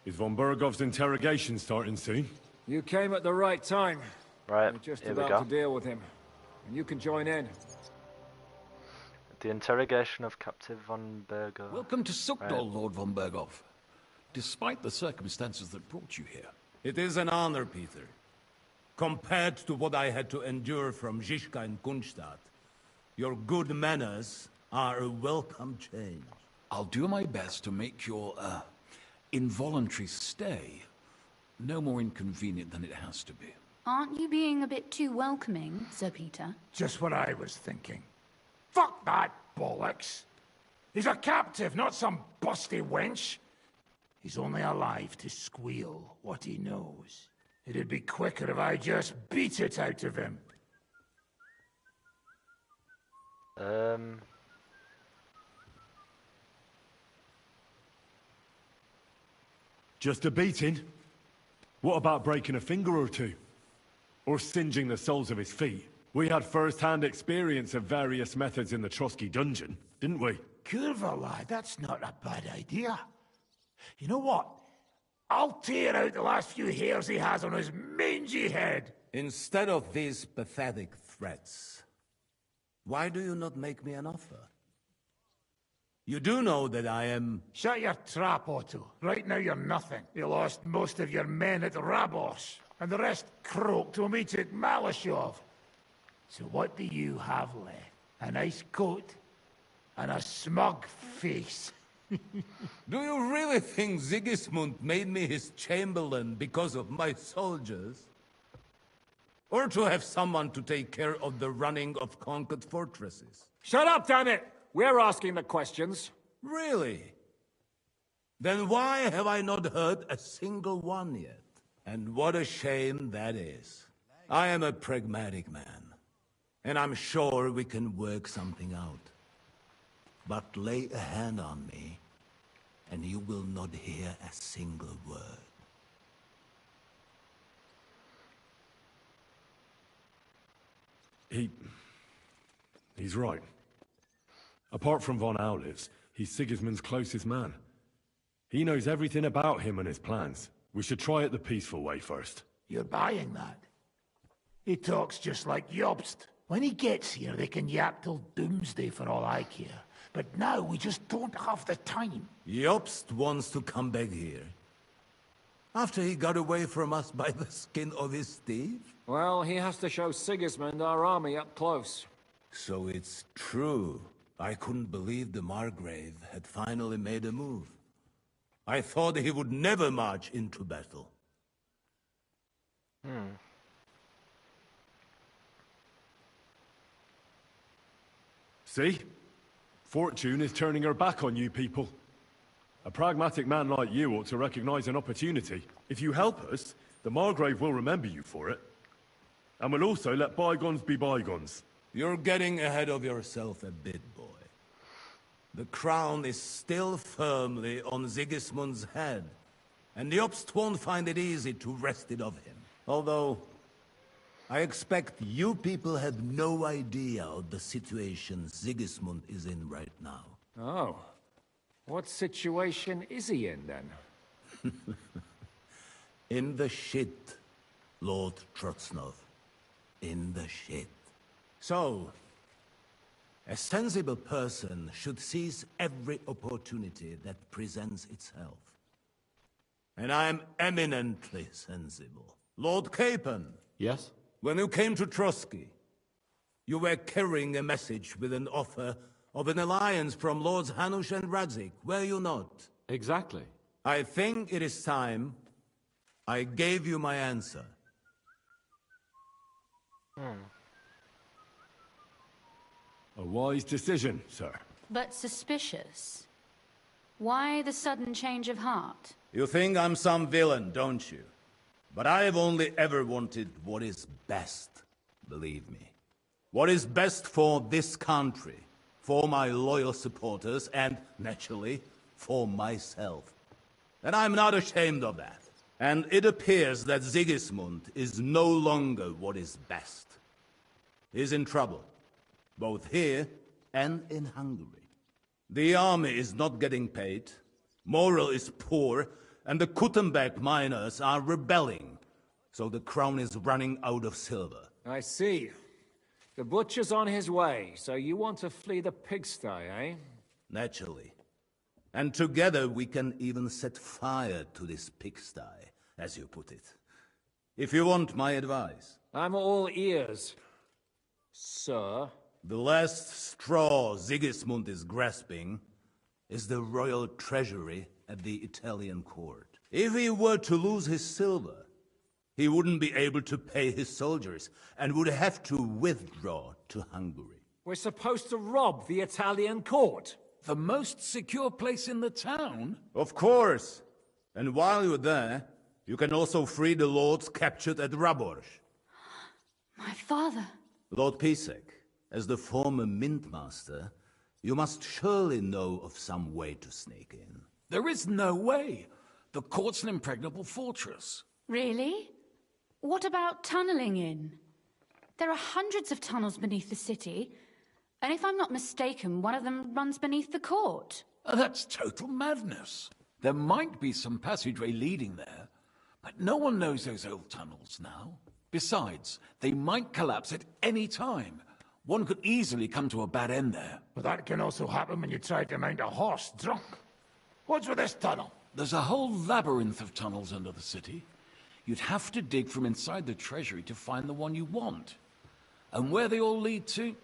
Is von Bergov's interrogation starting soon? You came at the right time. Right, We're just here we about go. to deal with him. And you can join in. The interrogation of Captive von Bergow. Welcome to Sukdal, Lord von Bergow. Despite the circumstances that brought you here. It is an honor, Peter. Compared to what I had to endure from Zizka and Kunstadt, your good manners are a welcome change. I'll do my best to make your, involuntary stay no more inconvenient than it has to be. Aren't you being a bit too welcoming, Sir Peter? Just what I was thinking. Fuck that bollocks! He's a captive, not some busty wench. He's only alive to squeal what he knows. It'd be quicker if I just beat it out of him. Just a beating? What about breaking a finger or two? Or singeing the soles of his feet? We had first-hand experience of various methods in the Trotsky dungeon, didn't we? Curva, lad, that's not a bad idea. You know what? I'll tear out the last few hairs he has on his mangy head. Instead of these pathetic threats, why do you not make me an offer? You do know that I am... Shut your trap, Otto. Right now you're nothing. You lost most of your men at Rabos, and the rest croaked when we took Malashov. So what do you have left? A nice coat and a smug face. Do you really think Sigismund made me his chamberlain because of my soldiers? Or to have someone to take care of the running of conquered fortresses? Shut up, damn it! We're asking the questions. Really? Then why have I not heard a single one yet? And what a shame that is. I am a pragmatic man, and I'm sure we can work something out. But lay a hand on me, and you will not hear a single word. He's right. Apart from von Aulitz, he's Sigismund's closest man. He knows everything about him and his plans. We should try it the peaceful way first. You're buying that? He talks just like Jobst. When he gets here, they can yap till doomsday for all I care. But now we just don't have the time. Jobst wants to come back here. After he got away from us by the skin of his teeth? Well, he has to show Sigismund our army up close. So it's true. I couldn't believe the Margrave had finally made a move. I thought he would never march into battle. See? Fortune is turning her back on you people. A pragmatic man like you ought to recognize an opportunity. If you help us, the Margrave will remember you for it. And will also let bygones be bygones. You're getting ahead of yourself a bit, boy. The crown is still firmly on Sigismund's head, and Jobst won't find it easy to wrest it of him. Although, I expect you people have no idea of the situation Sigismund is in right now. Oh. What situation is he in, then? In the shit, Lord Trotznov. In the shit. So, a sensible person should seize every opportunity that presents itself. And I am eminently sensible. Lord Capon. Yes? When you came to Trotsky, you were carrying a message with an offer of an alliance from Lords Hanush and Radzik, were you not? Exactly. I think it is time I gave you my answer. A wise decision, sir. But suspicious. Why the sudden change of heart? You think I'm some villain, don't you? But I have only ever wanted what is best, believe me. What is best for this country, for my loyal supporters, and, naturally, for myself. And I'm not ashamed of that. And it appears that Sigismund is no longer what is best. He's in trouble, both here and in Hungary. The army is not getting paid, morale is poor, and the Kuttenberg miners are rebelling, so the crown is running out of silver. I see. The butcher's on his way, so you want to flee the pigsty, eh? Naturally. And together we can even set fire to this pigsty, as you put it. If you want my advice. I'm all ears, sir. The last straw Sigismund is grasping is the royal treasury at the Italian court. If he were to lose his silver, he wouldn't be able to pay his soldiers and would have to withdraw to Hungary. We're supposed to rob the Italian court. The most secure place in the town? Of course. And while you're there, you can also free the lords captured at Raborz. My father. Lord Pisek, as the former mintmaster, you must surely know of some way to sneak in. There is no way. The court's an impregnable fortress. Really? What about tunneling in? There are hundreds of tunnels beneath the city, and if I'm not mistaken, one of them runs beneath the court. That's total madness. There might be some passageway leading there, but no one knows those old tunnels now. Besides, they might collapse at any time. One could easily come to a bad end there. But that can also happen when you try to mount a horse drunk. What's with this tunnel? There's a whole labyrinth of tunnels under the city. You'd have to dig from inside the treasury to find the one you want. And where they all lead to,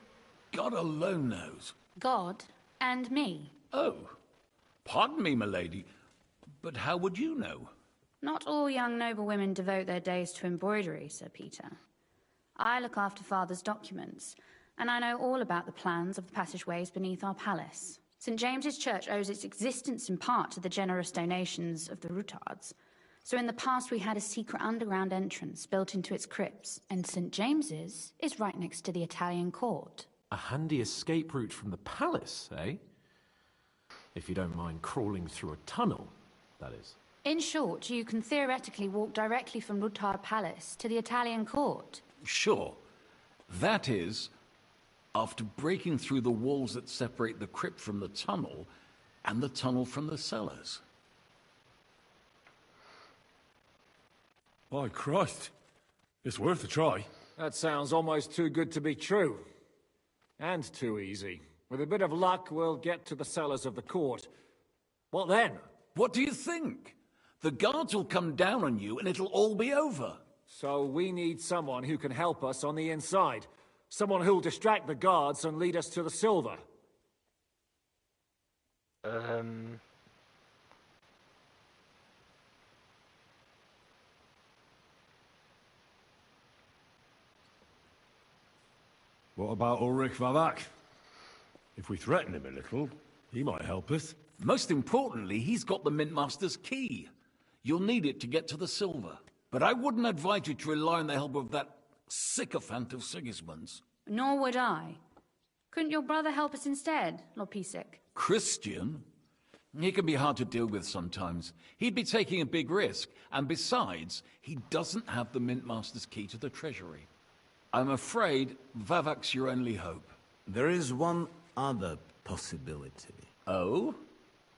God alone knows. God and me. Oh, pardon me, milady, but how would you know? Not all young noble women devote their days to embroidery, Sir Peter. I look after Father's documents, and I know all about the plans of the passageways beneath our palace. St. James's Church owes its existence in part to the generous donations of the Routards. So in the past we had a secret underground entrance built into its crypts, and St. James's is right next to the Italian court. A handy escape route from the palace, eh? If you don't mind crawling through a tunnel, that is. In short, you can theoretically walk directly from Routard Palace to the Italian court. Sure. That is, after breaking through the walls that separate the crypt from the tunnel, and the tunnel from the cellars. My Christ. It's worth a try. That sounds almost too good to be true. And too easy. With a bit of luck, we'll get to the cellars of the court. What then? What do you think? The guards will come down on you and it'll all be over. So we need someone who can help us on the inside. Someone who'll distract the guards and lead us to the silver. What about Ulrich Vavak? If we threaten him a little, he might help us. Most importantly, he's got the Mintmaster's key. You'll need it to get to the silver. But I wouldn't advise you to rely on the help of that sycophant of Sigismund's. Nor would I. Couldn't your brother help us instead, Lord Pisek? Christian? He can be hard to deal with sometimes. He'd be taking a big risk, and besides, he doesn't have the Mintmaster's key to the treasury. I'm afraid Vavak's your only hope. There is one other possibility. Oh?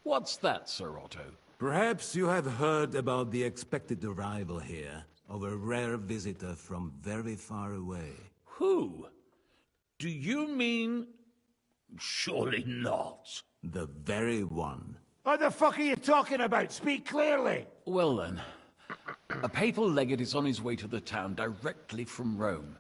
What's that, Sir Otto? Perhaps you have heard about the expected arrival here of a rare visitor from very far away. Who? Do you mean... Surely not. The very one. What the fuck are you talking about? Speak clearly. Well then, a papal legate is on his way to the town directly from Rome.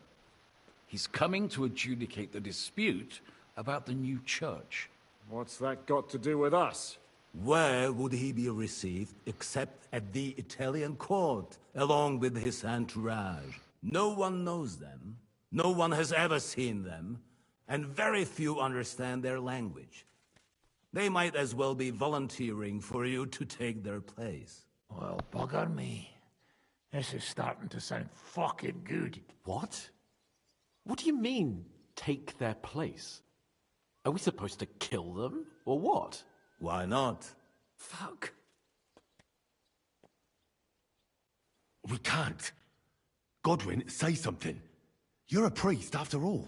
He's coming to adjudicate the dispute about the new church. What's that got to do with us? Where would he be received except at the Italian court, along with his entourage? No one knows them, no one has ever seen them, and very few understand their language. They might as well be volunteering for you to take their place. Well, bugger me. This is starting to sound fucking good. What? What do you mean, take their place? Are we supposed to kill them, or what? Why not? Fuck. We can't. Godwin, say something. You're a priest, after all.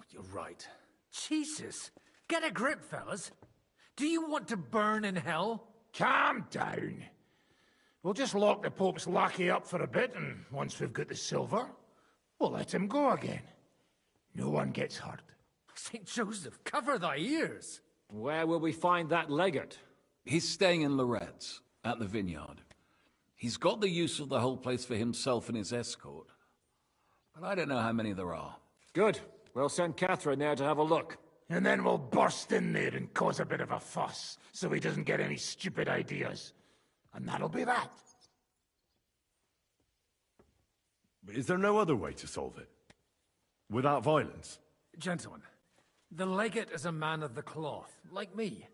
You're right. Jesus. Get a grip, fellas. Do you want to burn in hell? Calm down. We'll just lock the Pope's lackey up for a bit, and once we've got the silver, We'll let him go again. No one gets hurt. St. Joseph, cover thy ears! Where will we find that legate? He's staying in Loretz, at the vineyard. He's got the use of the whole place for himself and his escort. But I don't know how many there are. Good. We'll send Catherine there to have a look. And then we'll burst in there and cause a bit of a fuss, so he doesn't get any stupid ideas. And that'll be that. Is there no other way to solve it? Without violence? Gentlemen, the legate is a man of the cloth, like me.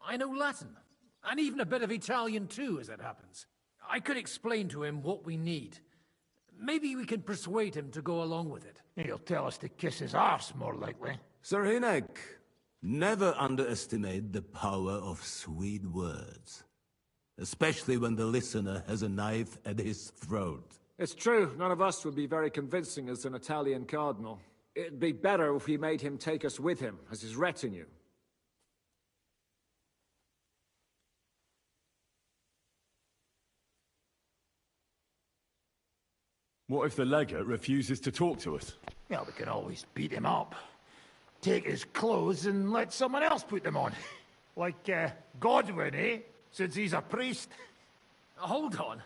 I know Latin, and even a bit of Italian too, as it happens. I could explain to him what we need. Maybe we can persuade him to go along with it. He'll tell us to kiss his arse, more likely. Sir Hinek, never underestimate the power of sweet words. Especially when the listener has a knife at his throat. It's true, none of us would be very convincing as an Italian cardinal. It'd be better if we made him take us with him, as his retinue. What if the legate refuses to talk to us? Well, we can always beat him up. Take his clothes and let someone else put them on. Like, Godwin, eh? Since he's a priest. Hold on.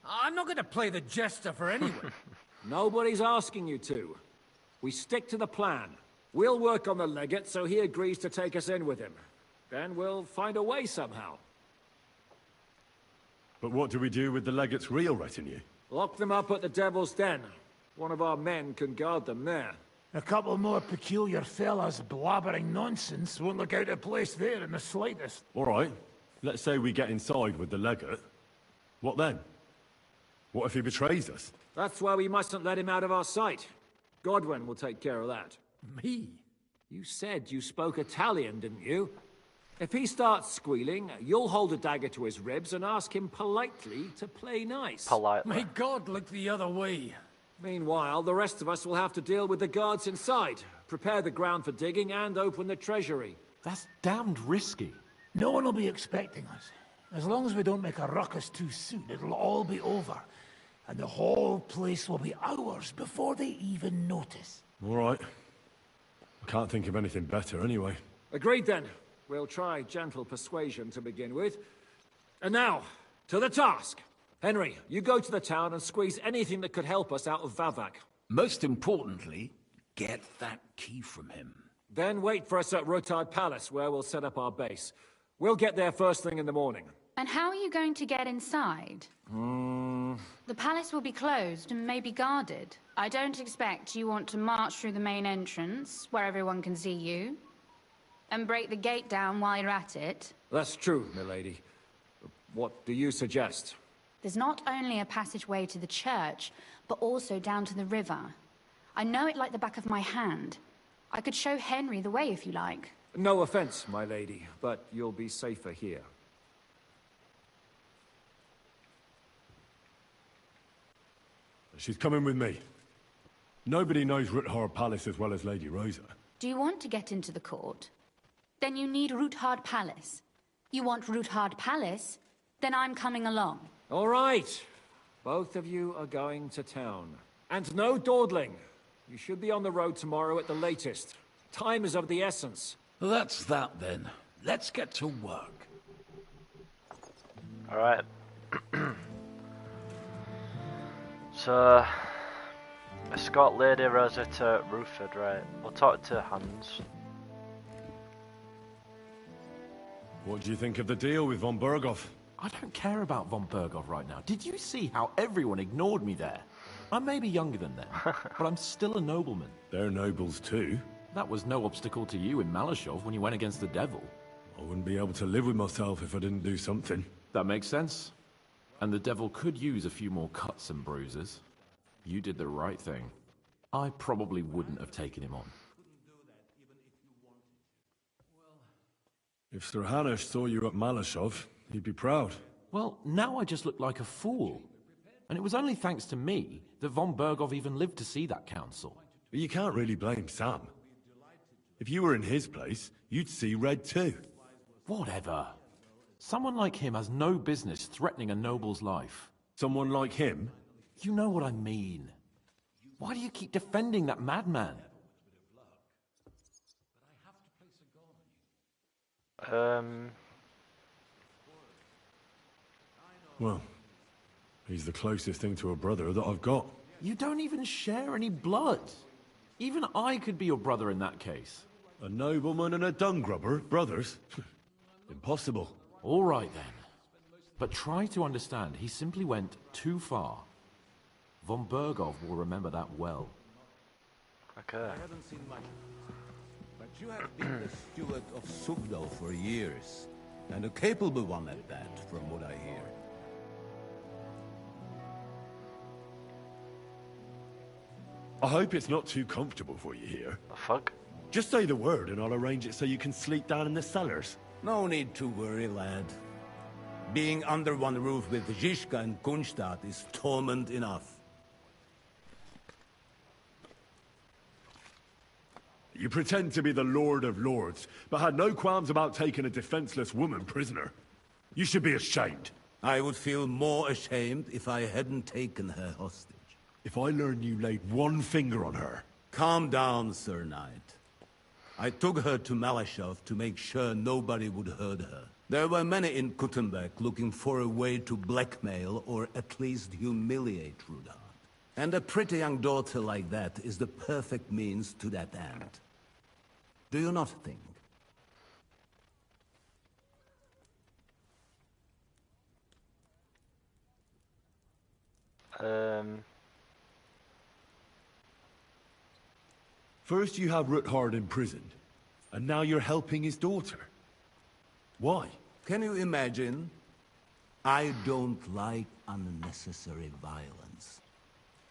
I'm not going to play the jester for anyone. Nobody's asking you to. We stick to the plan. We'll work on the legate so he agrees to take us in with him. Then we'll find a way somehow. But what do we do with the legate's real retinue? Lock them up at the Devil's Den. One of our men can guard them there. A couple more peculiar fellas blabbering nonsense won't look out of place there in the slightest. All right. Let's say we get inside with the legate. What then? What if he betrays us? That's why we mustn't let him out of our sight. Godwin will take care of that. Me? You said you spoke Italian, didn't you? If he starts squealing, you'll hold a dagger to his ribs and ask him politely to play nice. Politely. May God look the other way. Meanwhile, the rest of us will have to deal with the guards inside, prepare the ground for digging, and open the treasury. That's damned risky. No one will be expecting us. As long as we don't make a ruckus too soon, it'll all be over. And the whole place will be ours before they even notice. All right. I can't think of anything better anyway. Agreed then. We'll try gentle persuasion to begin with. And now, to the task. Henry, you go to the town and squeeze anything that could help us out of Vavak. Most importantly, get that key from him. Then wait for us at Rotard Palace, where we'll set up our base. We'll get there first thing in the morning. And how are you going to get inside? The palace will be closed and maybe guarded. I don't expect you want to march through the main entrance, where everyone can see you, and break the gate down while you're at it. That's true, milady. What do you suggest? There's not only a passageway to the church, but also down to the river. I know it like the back of my hand. I could show Henry the way if you like. No offense, my lady, but you'll be safer here. She's coming with me. Nobody knows Ruthard Palace as well as Lady Rosa. Do you want to get into the court? Then you need Ruthard Palace. You want Ruthard Palace? Then I'm coming along. All right. Both of you are going to town. And no dawdling. You should be on the road tomorrow at the latest. Time is of the essence. Well, that's that then. Let's get to work. All right. So, escort Lady Rosa to Ruford, right? We'll talk to Hans. What do you think of the deal with von Bergow? I don't care about von Bergow right now. Did you see how everyone ignored me there? I may be younger than them, but I'm still a nobleman. They're nobles too. That was no obstacle to you in Malashov when you went against the devil. I wouldn't be able to live with myself if I didn't do something. That makes sense. And the devil could use a few more cuts and bruises. You did the right thing. I probably wouldn't have taken him on. If Sir Hanush saw you at Malashov, he'd be proud. Well, now I just look like a fool. And it was only thanks to me that von Bergow even lived to see that council. But you can't really blame Sam. If you were in his place, you'd see red too. Whatever. Someone like him has no business threatening a noble's life. Someone like him? You know what I mean. Why do you keep defending that madman? Well, he's the closest thing to a brother that I've got. You don't even share any blood. Even I could be your brother in that case. A nobleman and a dung grubber, brothers? Impossible. All right then. But try to understand, he simply went too far. Von Bergow will remember that well. Okay. I haven't seen much, but you have been the steward of Sugdo for years, and a capable one at that, from what I hear. I hope it's not too comfortable for you here. The fuck? Just say the word and I'll arrange it so you can sleep down in the cellars. No need to worry, lad. Being under one roof with Zizka and Kunstadt is torment enough. You pretend to be the Lord of Lords, but had no qualms about taking a defenseless woman prisoner. You should be ashamed. I would feel more ashamed if I hadn't taken her hostage. If I learn you laid one finger on her... Calm down, Sir Knight. I took her to Malashov to make sure nobody would hurt her. There were many in Kuttenberg looking for a way to blackmail or at least humiliate Rudolf. And a pretty young daughter like that is the perfect means to that end. Do you not think? First you have Ruthard imprisoned, and now you're helping his daughter. Why? Can you imagine? I don't like unnecessary violence.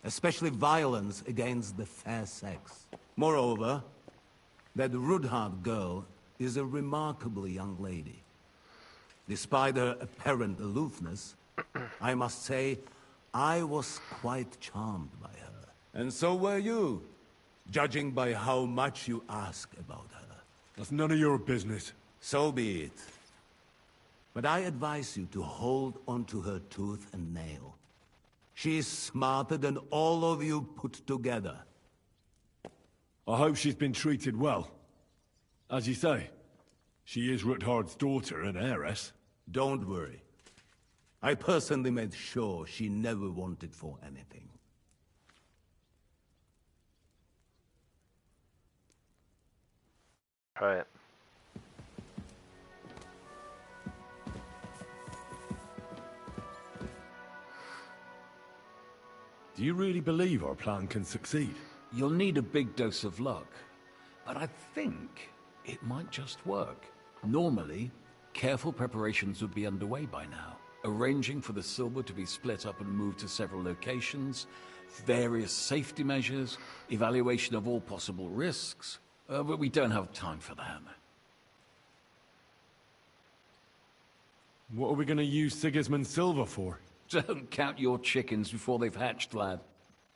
Especially violence against the fair sex. Moreover, that Ruthard girl is a remarkably young lady. Despite her apparent aloofness, I must say, I was quite charmed by her. And so were you, judging by how much you ask about her. That's none of your business. So be it. But I advise you to hold onto her tooth and nail. She's smarter than all of you put together. I hope she's been treated well. As you say, she is Ruthard's daughter and heiress. Don't worry. I personally made sure she never wanted for anything. Right. Do you really believe our plan can succeed? You'll need a big dose of luck, but I think it might just work. Normally, careful preparations would be underway by now. Arranging for the silver to be split up and moved to several locations, various safety measures, evaluation of all possible risks. But we don't have time for that. What are we going to use Sigismund's silver for? Don't count your chickens before they've hatched, lad.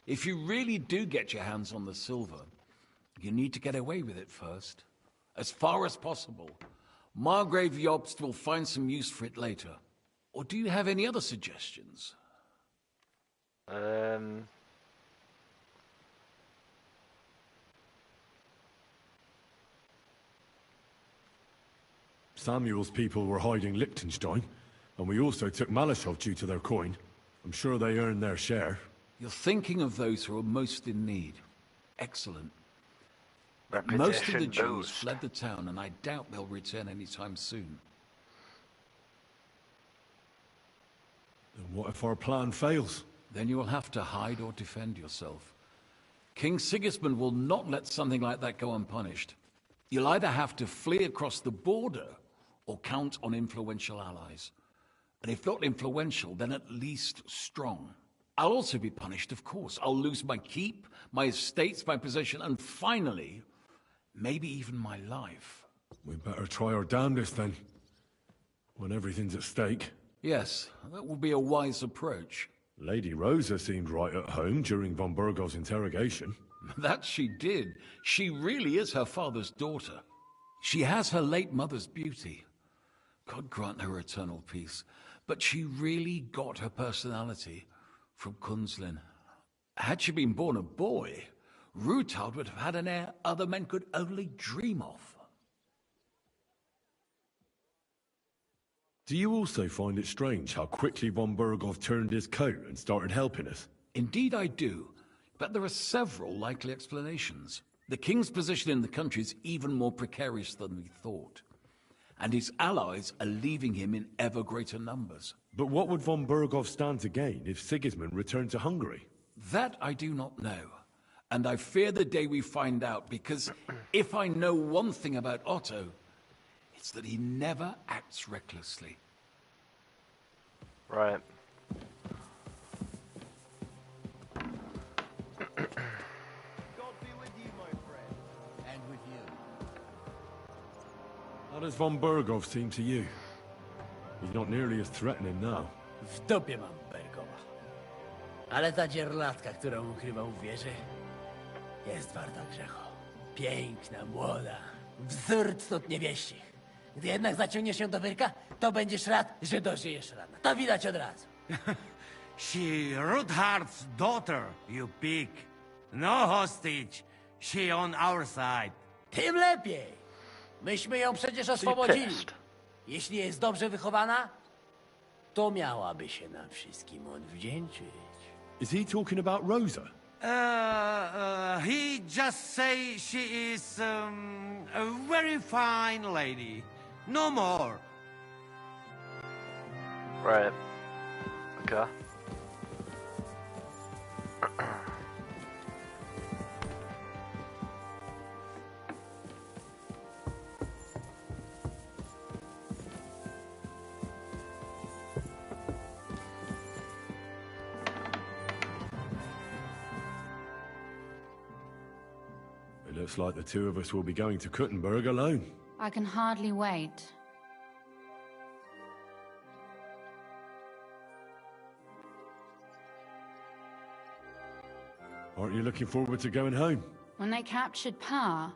If you really do get your hands on the silver, you need to get away with it first. As far as possible. Margrave Jobst will find some use for it later. Or do you have any other suggestions? Samuel's people were hiding Liechtenstein, and we also took Malashov due to their coin. I'm sure they earned their share. You're thinking of those who are most in need. Excellent. Reputation Most of the Jews boost. fled the town, and I doubt they'll return anytime soon. And what if our plan fails? Then you will have to hide or defend yourself. King Sigismund will not let something like that go unpunished. You'll either have to flee across the border or count on influential allies. And if not influential, then at least strong. I'll also be punished, of course. I'll lose my keep, my estates, my possession, and finally, maybe even my life. We better try our damnedest then. When everything's at stake. Yes, that will be a wise approach. Lady Rosa seemed right at home during von Bergow's interrogation. That she did. She really is her father's daughter. She has her late mother's beauty. God grant her eternal peace. But she really got her personality from Kunzlin. Had she been born a boy, Rutard would have had an heir other men could only dream of. Do you also find it strange how quickly von Bergow turned his coat and started helping us? Indeed I do, but there are several likely explanations. The king's position in the country is even more precarious than we thought, and his allies are leaving him in ever greater numbers. But what would von Bergow stand to gain if Sigismund returned to Hungary? That I do not know, and I fear the day we find out, because if I know one thing about Otto, it's that he never acts recklessly. Right. How does von Bergow seem to you? He's not nearly as threatening now. W dupie mam Bergowa. Ale ta dzierlatka, którą ukrywał w wieży, jest warta grzechu. Piękna, młoda, wzór cnót niewieścich. Gdy jednak zaciągniesz się do wyrka, to będziesz rad, że dożyjesz rana. To widać od razu. She Ruthard's daughter, you pig. No hostage. She on our side. Tym lepiej. Myśmy ją przecież oswobodzili. Jeśli jest dobrze wychowana, to miałaby się nam wszystkim odwdzięczyć. Is he talking about Rosa? He just say she is a very fine lady. No more. Right. Okay. It looks like the two of us will be going to Kuttenberg alone. I can hardly wait. Aren't you looking forward to going home? When they captured Pa,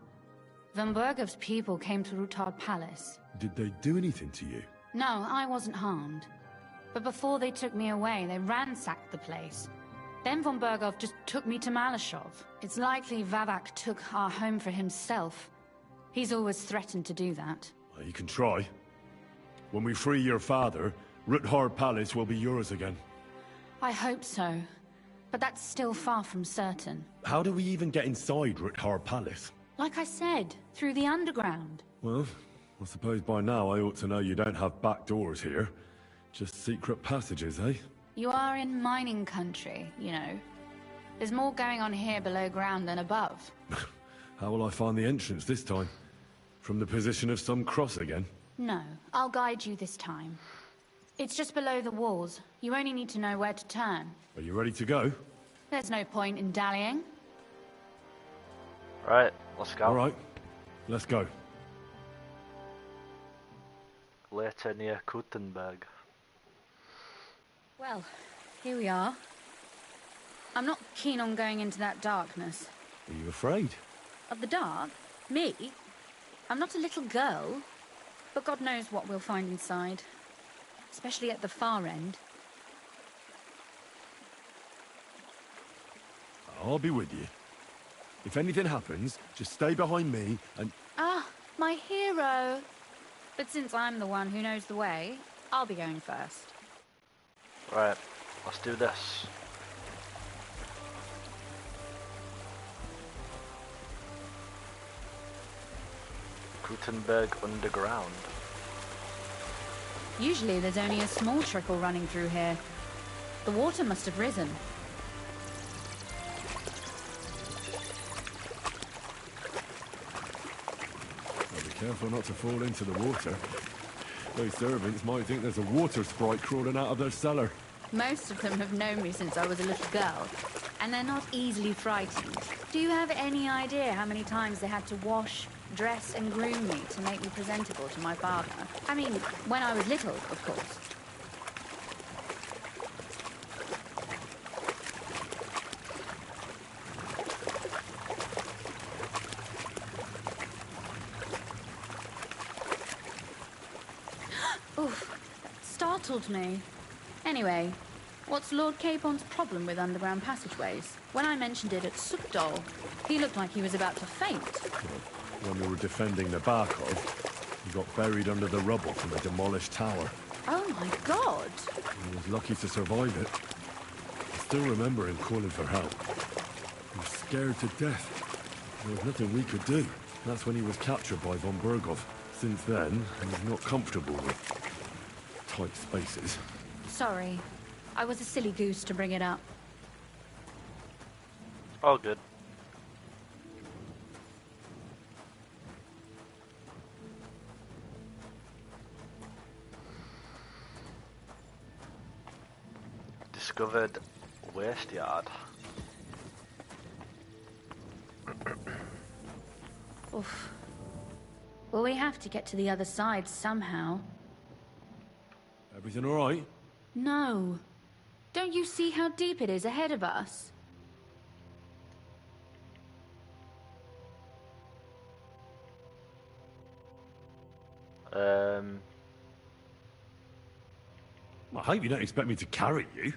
von Bergow's people came to Rutard Palace. Did they do anything to you? No, I wasn't harmed. But before they took me away, they ransacked the place. Then von Bergow just took me to Malashov. It's likely Vavak took our home for himself. He's always threatened to do that. Well, you can try. When we free your father, Rutard Palace will be yours again. I hope so. But that's still far from certain. How do we even get inside Rutard Palace? Like I said, through the underground. Well, I suppose by now I ought to know you don't have back doors here. Just secret passages, eh? You are in mining country, you know. There's more going on here below ground than above. How will I find the entrance this time? From the position of some cross again? No, I'll guide you this time. It's just below the walls. You only need to know where to turn. Are you ready to go? There's no point in dallying. Right, let's go. Alright, let's go. Later near Kuttenberg. Well, here we are. I'm not keen on going into that darkness. Are you afraid? Of the dark? Me? I'm not a little girl. But God knows what we'll find inside. Especially at the far end. I'll be with you. If anything happens, just stay behind me and... Ah, my hero! But since I'm the one who knows the way, I'll be going first. Right, let's do this. Kuttenberg Underground. Usually there's only a small trickle running through here. The water must have risen. Be careful not to fall into the water. Those servants might think there's a water sprite crawling out of their cellar. Most of them have known me since I was a little girl, and they're not easily frightened. Do you have any idea how many times they had to wash, dress and groom me to make me presentable to my father? I mean, when I was little, of course. Oof, that startled me. Anyway, What's Lord Capon's problem with underground passageways? When I mentioned it at Sukdol, he looked like he was about to faint. When we were defending the Bergow, he got buried under the rubble from the demolished tower. Oh my god! He was lucky to survive it. I still remember him calling for help. He was scared to death. There was nothing we could do. That's when he was captured by von Bergow. Since then, he's not comfortable with tight spaces. Sorry. I was a silly goose to bring it up. All good. Discovered waste yard. Oof. Well, we have to get to the other side somehow. Everything all right? No. Don't you see how deep it is ahead of us? I hope you don't expect me to carry you.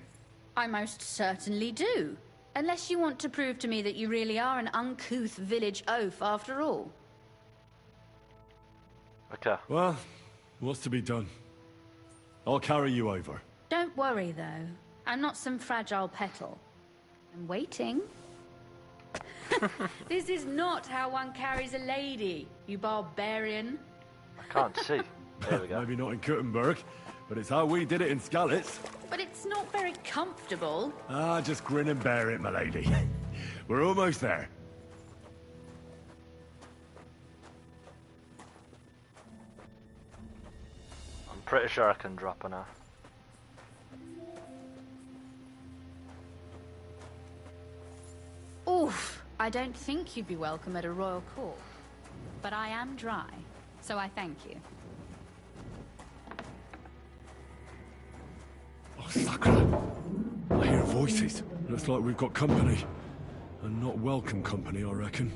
I most certainly do. Unless you want to prove to me that you really are an uncouth village oaf after all. Okay. Well, what's to be done? I'll carry you over. Don't worry, though. I'm not some fragile petal. I'm waiting. This is not how one carries a lady, you barbarian. I can't see. There we go. Maybe not in Kuttenberg, but it's how we did it in Skalitz. But it's not very comfortable. Ah, just grin and bear it, my lady. We're almost there. I'm pretty sure I can drop on her. Oof, I don't think you'd be welcome at a royal court. But I am dry, so I thank you. Oh, Sakra! I hear voices. Looks like we've got company. And not welcome company, I reckon.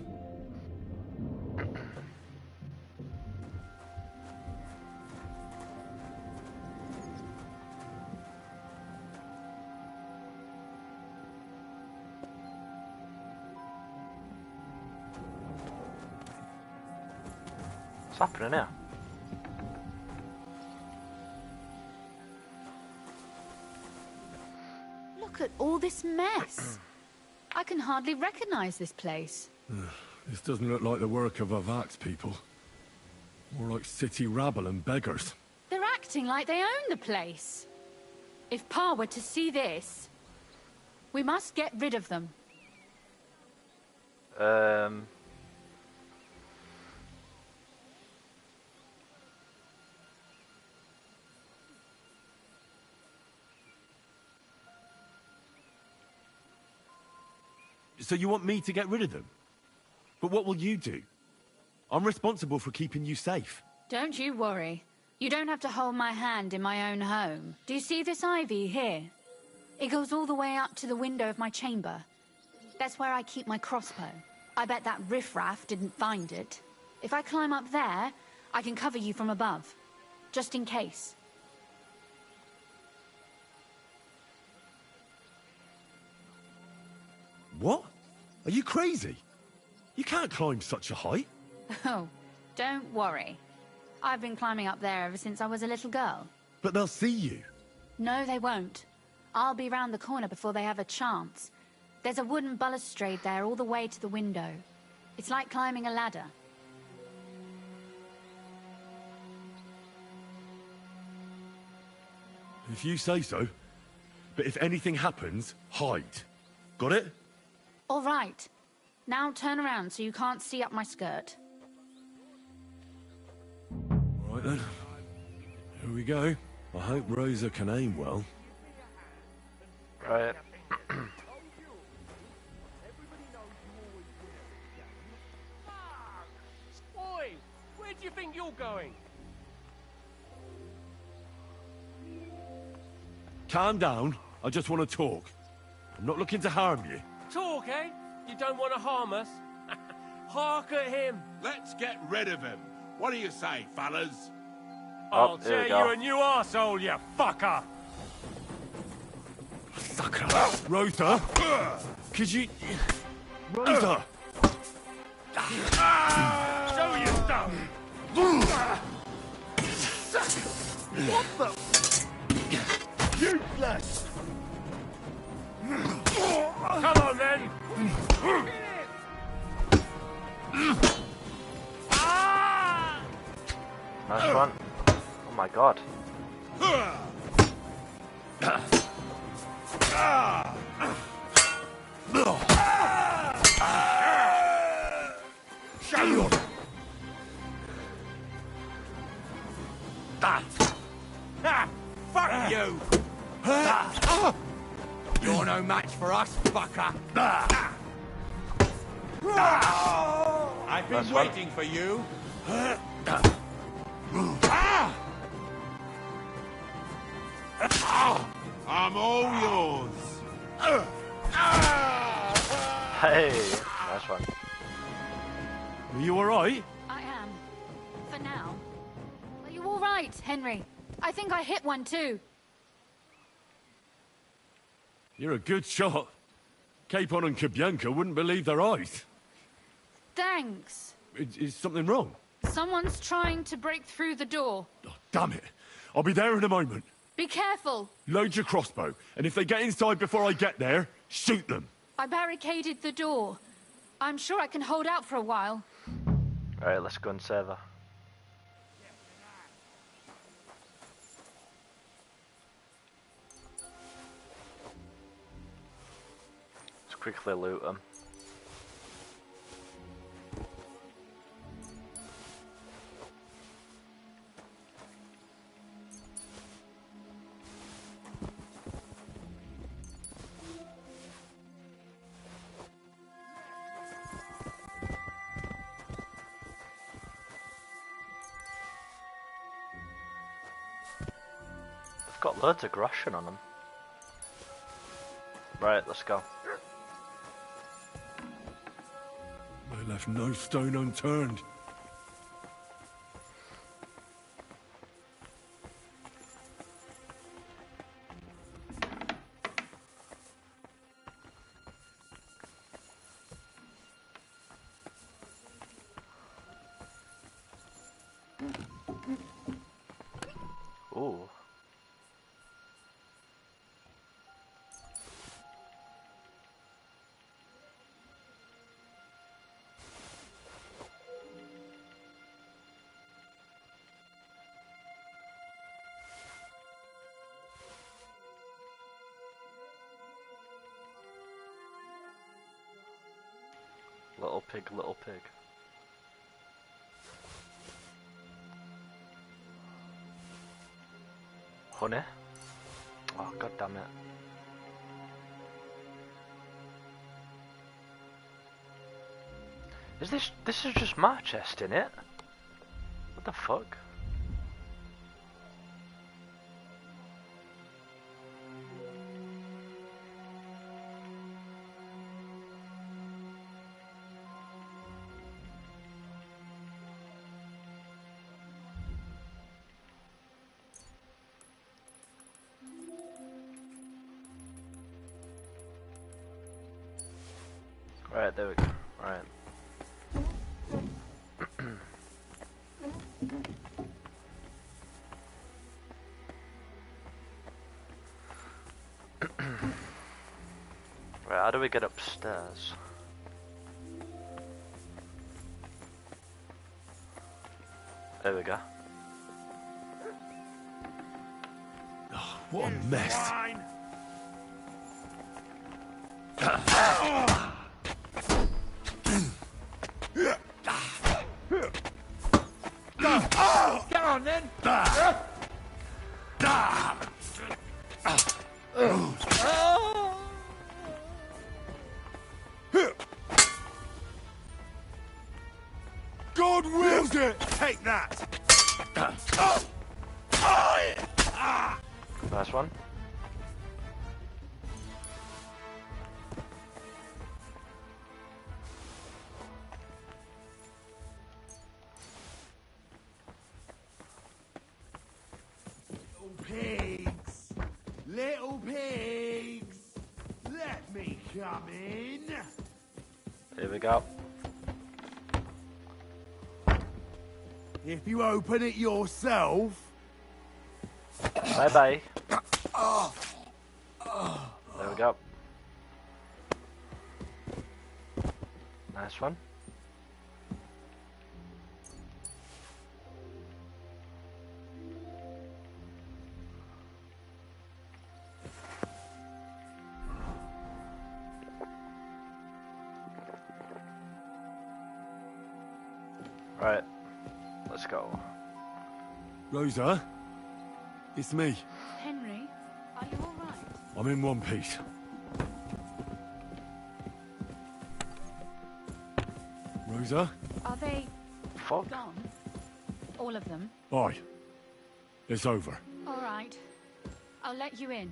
What's happening here? Look at all this mess. I can hardly recognize this place. This doesn't look like the work of Avak's people. More like city rabble and beggars. They're acting like they own the place. If Pa were to see this, we must get rid of them. So you want me to get rid of them? But what will you do? I'm responsible for keeping you safe. Don't you worry. You don't have to hold my hand in my own home. Do you see this ivy here? It goes all the way up to the window of my chamber. That's where I keep my crossbow. I bet that riffraff didn't find it. If I climb up there, I can cover you from above. Just in case. What? Are you crazy? You can't climb such a height. Oh, don't worry. I've been climbing up there ever since I was a little girl. But they'll see you. No, they won't. I'll be round the corner before they have a chance. There's a wooden balustrade there all the way to the window. It's like climbing a ladder. If you say so. But if anything happens, hide. Got it? All right. Now turn around so you can't see up my skirt. All right then. Here we go. I hope Rosa can aim well. Right. Oi! Where do you think you're going? Calm down. I just want to talk. I'm not looking to harm you. Talk, eh? You don't want to harm us? Hark at him! Let's get rid of him. What do you say, fellas? I'll tear you a new arsehole, you fucker! Sakra! Rosa! Could you... Rosa! Show you stuff! What the? Useless! Come on then! Nice one. Oh my god. Show you! Fuck you! You're no match for us, fucker! I've been waiting for you! I'm all yours! Hey, nice one. Are you alright? I am. For now. Are you all right, Henry? I think I hit one too. You're a good shot. Capon and Kabianka wouldn't believe their eyes. Thanks. Is something wrong? Someone's trying to break through the door. Damn it. I'll be there in a moment. Be careful. Load your crossbow, and if they get inside before I get there, shoot them. I barricaded the door. I'm sure I can hold out for a while. Alright, let's go and save her. Let's quickly loot them. Got loads of grossion on them. Right, let's go. I left no stone unturned. Ooh. Little pig, little pig. Honey? Oh, god damn it. Is this is just my chest, in it? What the fuck? Right, there we go. Right. Right, how do we get upstairs? There we go. Oh, what a mess. Get on then! God wills it! Take that! Nice one. Little pigs! Little pigs! Come in. Here we go. If you open it yourself. Bye bye. There we go. Nice one. Right, let's go. Rosa? It's me. Henry, are you all right? I'm in one piece. Rosa? Are they Fuck. gone? All of them? Aye. It's over. All right. I'll let you in.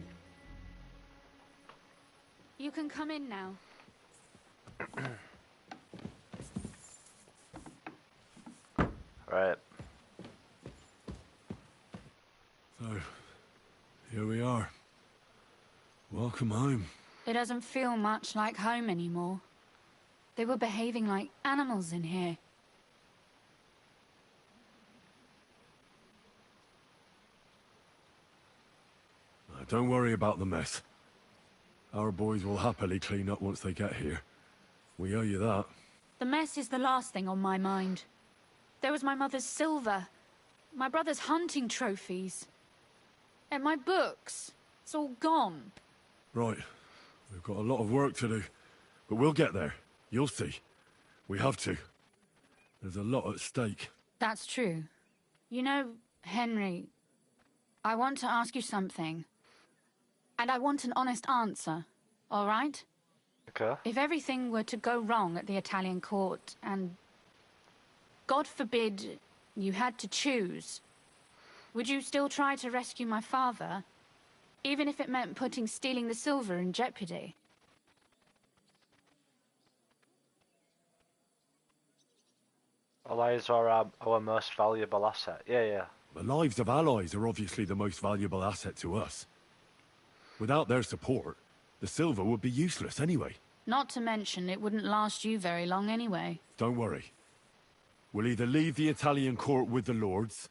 You can come in now. Right. So, here we are. Welcome home. It doesn't feel much like home anymore. They were behaving like animals in here. Don't worry about the mess. Our boys will happily clean up once they get here. We owe you that. The mess is the last thing on my mind. There was my mother's silver, my brother's hunting trophies, and my books. It's all gone. Right. We've got a lot of work to do. But we'll get there. You'll see. We have to. There's a lot at stake. That's true. You know, Henry, I want to ask you something. And I want an honest answer, all right? Okay. If everything were to go wrong at the Italian court, and God forbid you had to choose, would you still try to rescue my father, even if it meant putting stealing the silver in jeopardy? Allies are our most valuable asset. Yeah. The lives of allies are obviously the most valuable asset to us. Without their support, the silver would be useless anyway. Not to mention, it wouldn't last you very long anyway. Don't worry. We'll either leave the Italian court with the lords,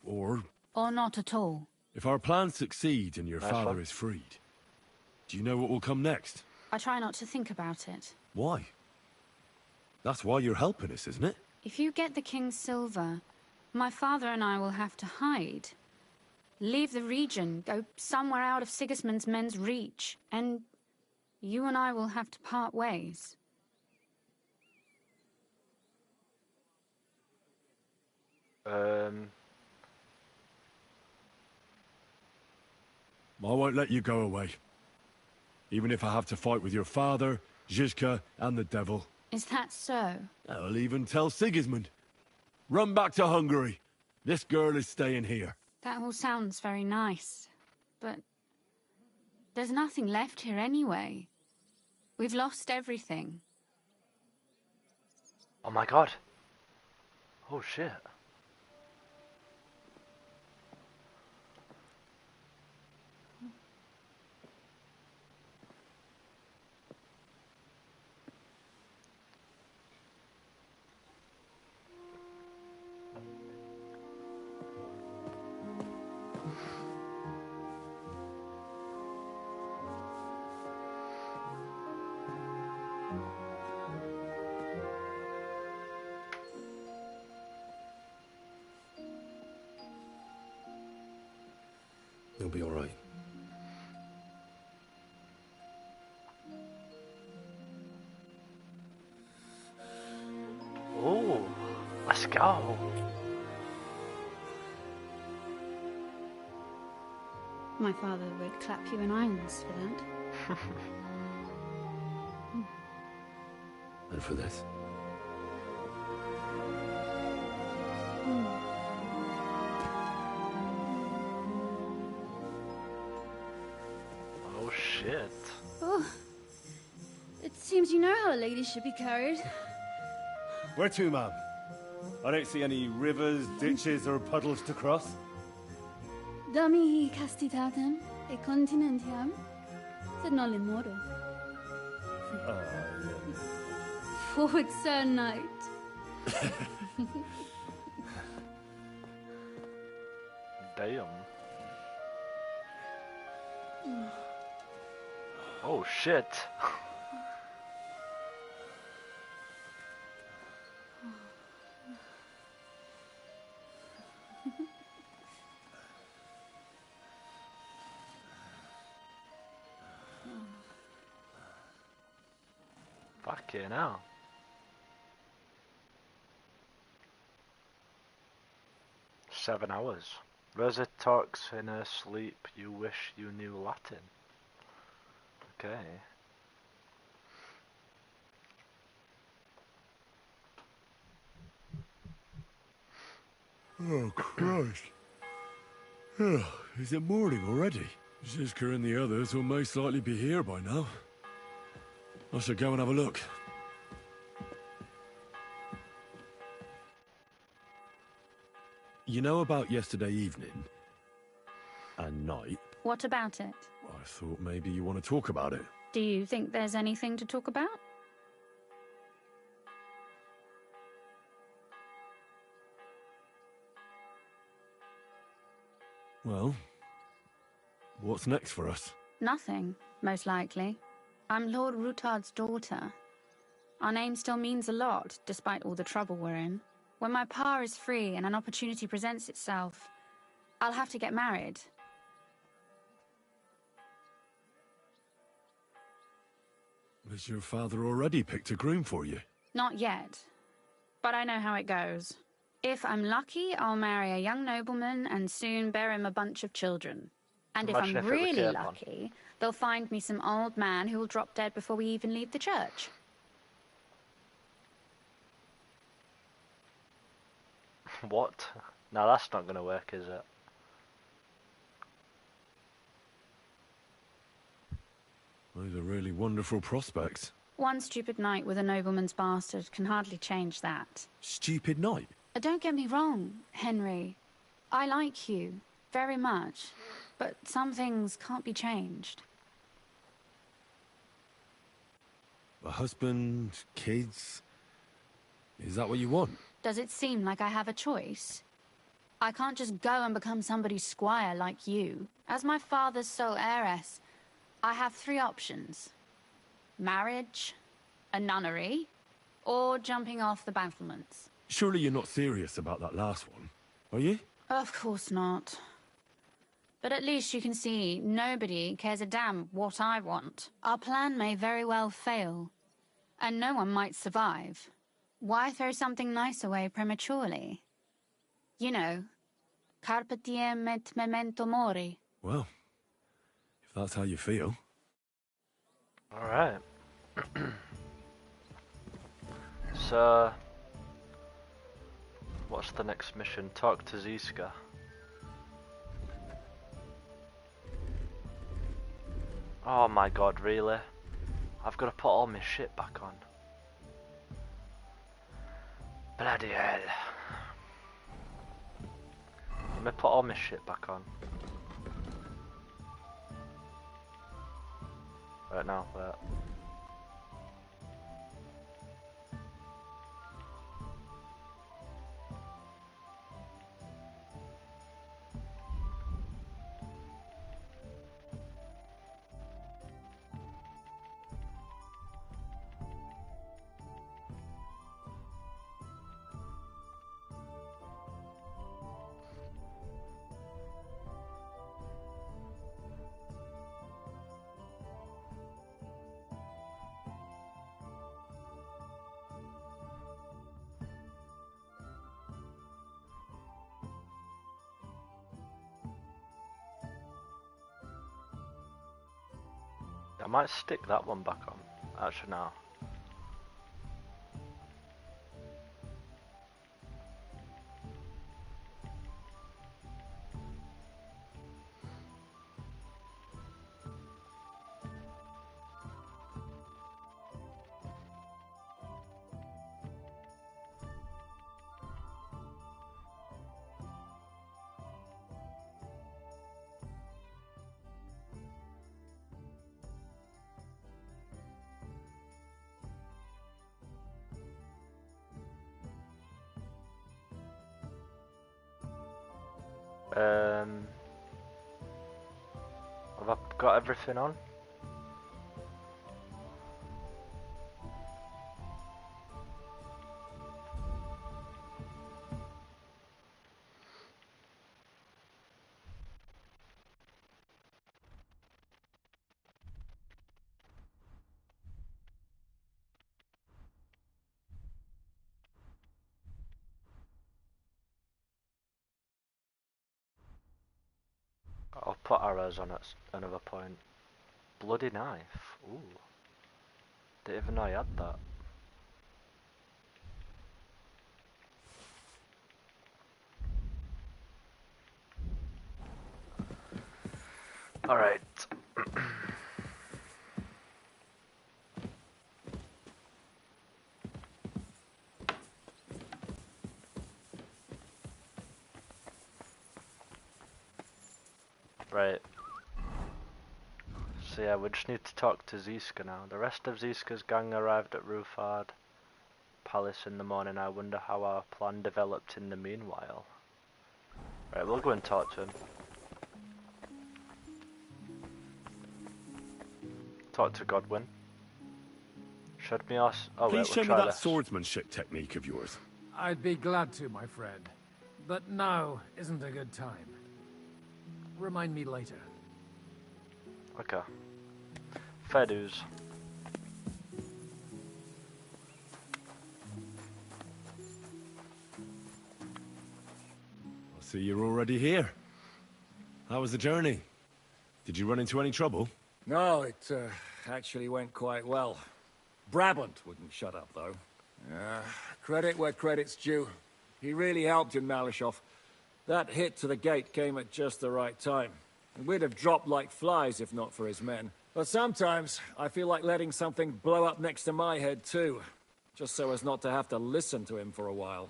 or not at all. If our plans succeed and your father is freed, do you know what will come next? I try not to think about it. Why? That's why you're helping us, isn't it? If you get the king's silver, my father and I will have to hide. Leave the region, go somewhere out of Sigismund's men's reach, and you and I will have to part ways. I won't let you go away. Even if I have to fight with your father, Zizka, and the devil. Is that so? I'll even tell Sigismund. Run back to Hungary. This girl is staying here. That all sounds very nice, but there's nothing left here anyway. We've lost everything. Oh my god. Oh shit. You'll be all right. Oh, let's go. My father would clap you in irons for that. And for this. Oh shit. Oh, it seems you know how a lady should be carried. Where to, ma'am? I don't see any rivers, ditches, or puddles to cross. Dami castitatem e continentiam, sed non limoro. Forward, Sir Knight. Damn. Oh shit. Fucking hell. Seven hours. Rosa talks in her sleep. You wish you knew Latin. Okay. Oh, Christ. Oh, is it morning already? Ziska and the others will most likely be here by now. I should go and have a look. You know about yesterday evening? And night? What about it? I thought maybe you want to talk about it. Do you think there's anything to talk about? Well, what's next for us? Nothing, most likely. I'm Lord Rutard's daughter. Our name still means a lot, despite all the trouble we're in. When my pa is free and an opportunity presents itself, I'll have to get married. Has your father already picked a groom for you? Not yet, but I know how it goes. If I'm lucky, I'll marry a young nobleman and soon bear him a bunch of children. And if I'm really lucky, they'll find me some old man who will drop dead before we even leave the church. What? No, that's not going to work, is it? Those are really wonderful prospects. One stupid night with a nobleman's bastard can hardly change that. Stupid night? Don't get me wrong, Henry. I like you very much, but some things can't be changed. A husband, kids... Is that what you want? Does it seem like I have a choice? I can't just go and become somebody's squire like you. As my father's sole heiress, I have three options. Marriage, a nunnery, or jumping off the battlements. Surely you're not serious about that last one, are you? Of course not. But at least you can see nobody cares a damn what I want. Our plan may very well fail, and no one might survive. Why throw something nice away prematurely? You know, carpe diem et memento mori. Well, if that's how you feel. Alright. So, what's the next mission? Talk to Ziska. Oh my god, really? I've got to put all my shit back on. Bloody hell. Let me put all my shit back on. Right now, wait. I might stick that one back on. Actually, no. Have I got everything on? I'll put arrows on at another point. Bloody knife. Ooh. Didn't even know I had that. Alright. Right. So yeah, we just need to talk to Ziska now. The rest of Ziska's gang arrived at Rufard Palace in the morning. I wonder how our plan developed in the meanwhile. Right, we'll go and talk to him. Talk to Godwin. Showed me us. Oh, Please wait, show we'll me try that this. swordsmanship technique of yours. I'd be glad to, my friend. But now isn't a good time. Remind me later. Okay. Fair dues. I see you're already here. How was the journey? Did you run into any trouble? No, it actually went quite well. Brabant wouldn't shut up, though. Credit where credit's due. He really helped in Malishov. That hit to the gate came at just the right time. And we'd have dropped like flies if not for his men. But sometimes, I feel like letting something blow up next to my head too. Just so as not to have to listen to him for a while.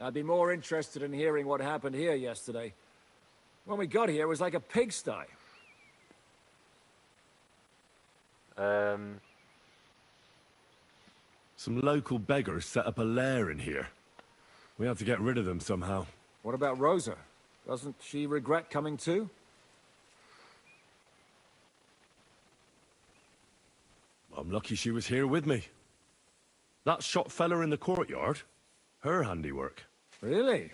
I'd be more interested in hearing what happened here yesterday. When we got here, it was like a pigsty. Some local beggars set up a lair in here. We have to get rid of them somehow. What about Rosa? Doesn't she regret coming too? I'm lucky she was here with me. That shot fella in the courtyard, her handiwork. Really?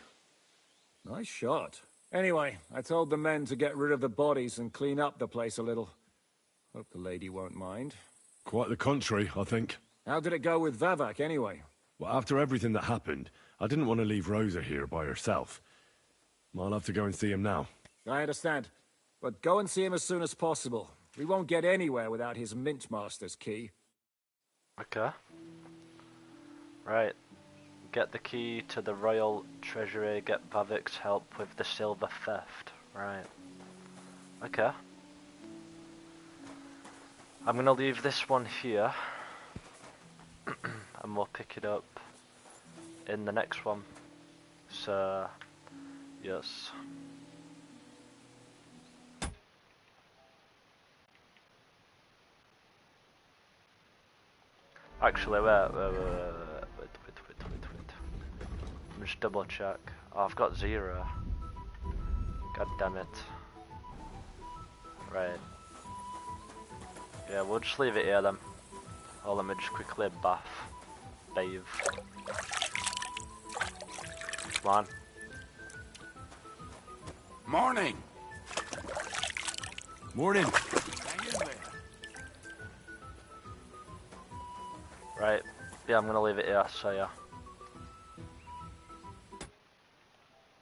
Nice shot. Anyway, I told the men to get rid of the bodies and clean up the place a little. Hope the lady won't mind. Quite the contrary, I think. How did it go with Vavak, anyway? Well, after everything that happened, I didn't want to leave Rosa here by herself. I'll have to go and see him now. I understand. But go and see him as soon as possible. We won't get anywhere without his Mint Master's key. Okay. Right. Get the key to the royal treasury, get Vavik's help with the silver theft. Right. Okay. I'm gonna leave this one here. And we'll pick it up in the next one. So, yes. Actually, wait. Let me just double check. Oh, I've got 0. God damn it. Right. Yeah, we'll just leave it here then. Oh, let me just quickly bathe. Come on. Morning. Morning. Right. Yeah, I'm gonna leave it here, so yeah.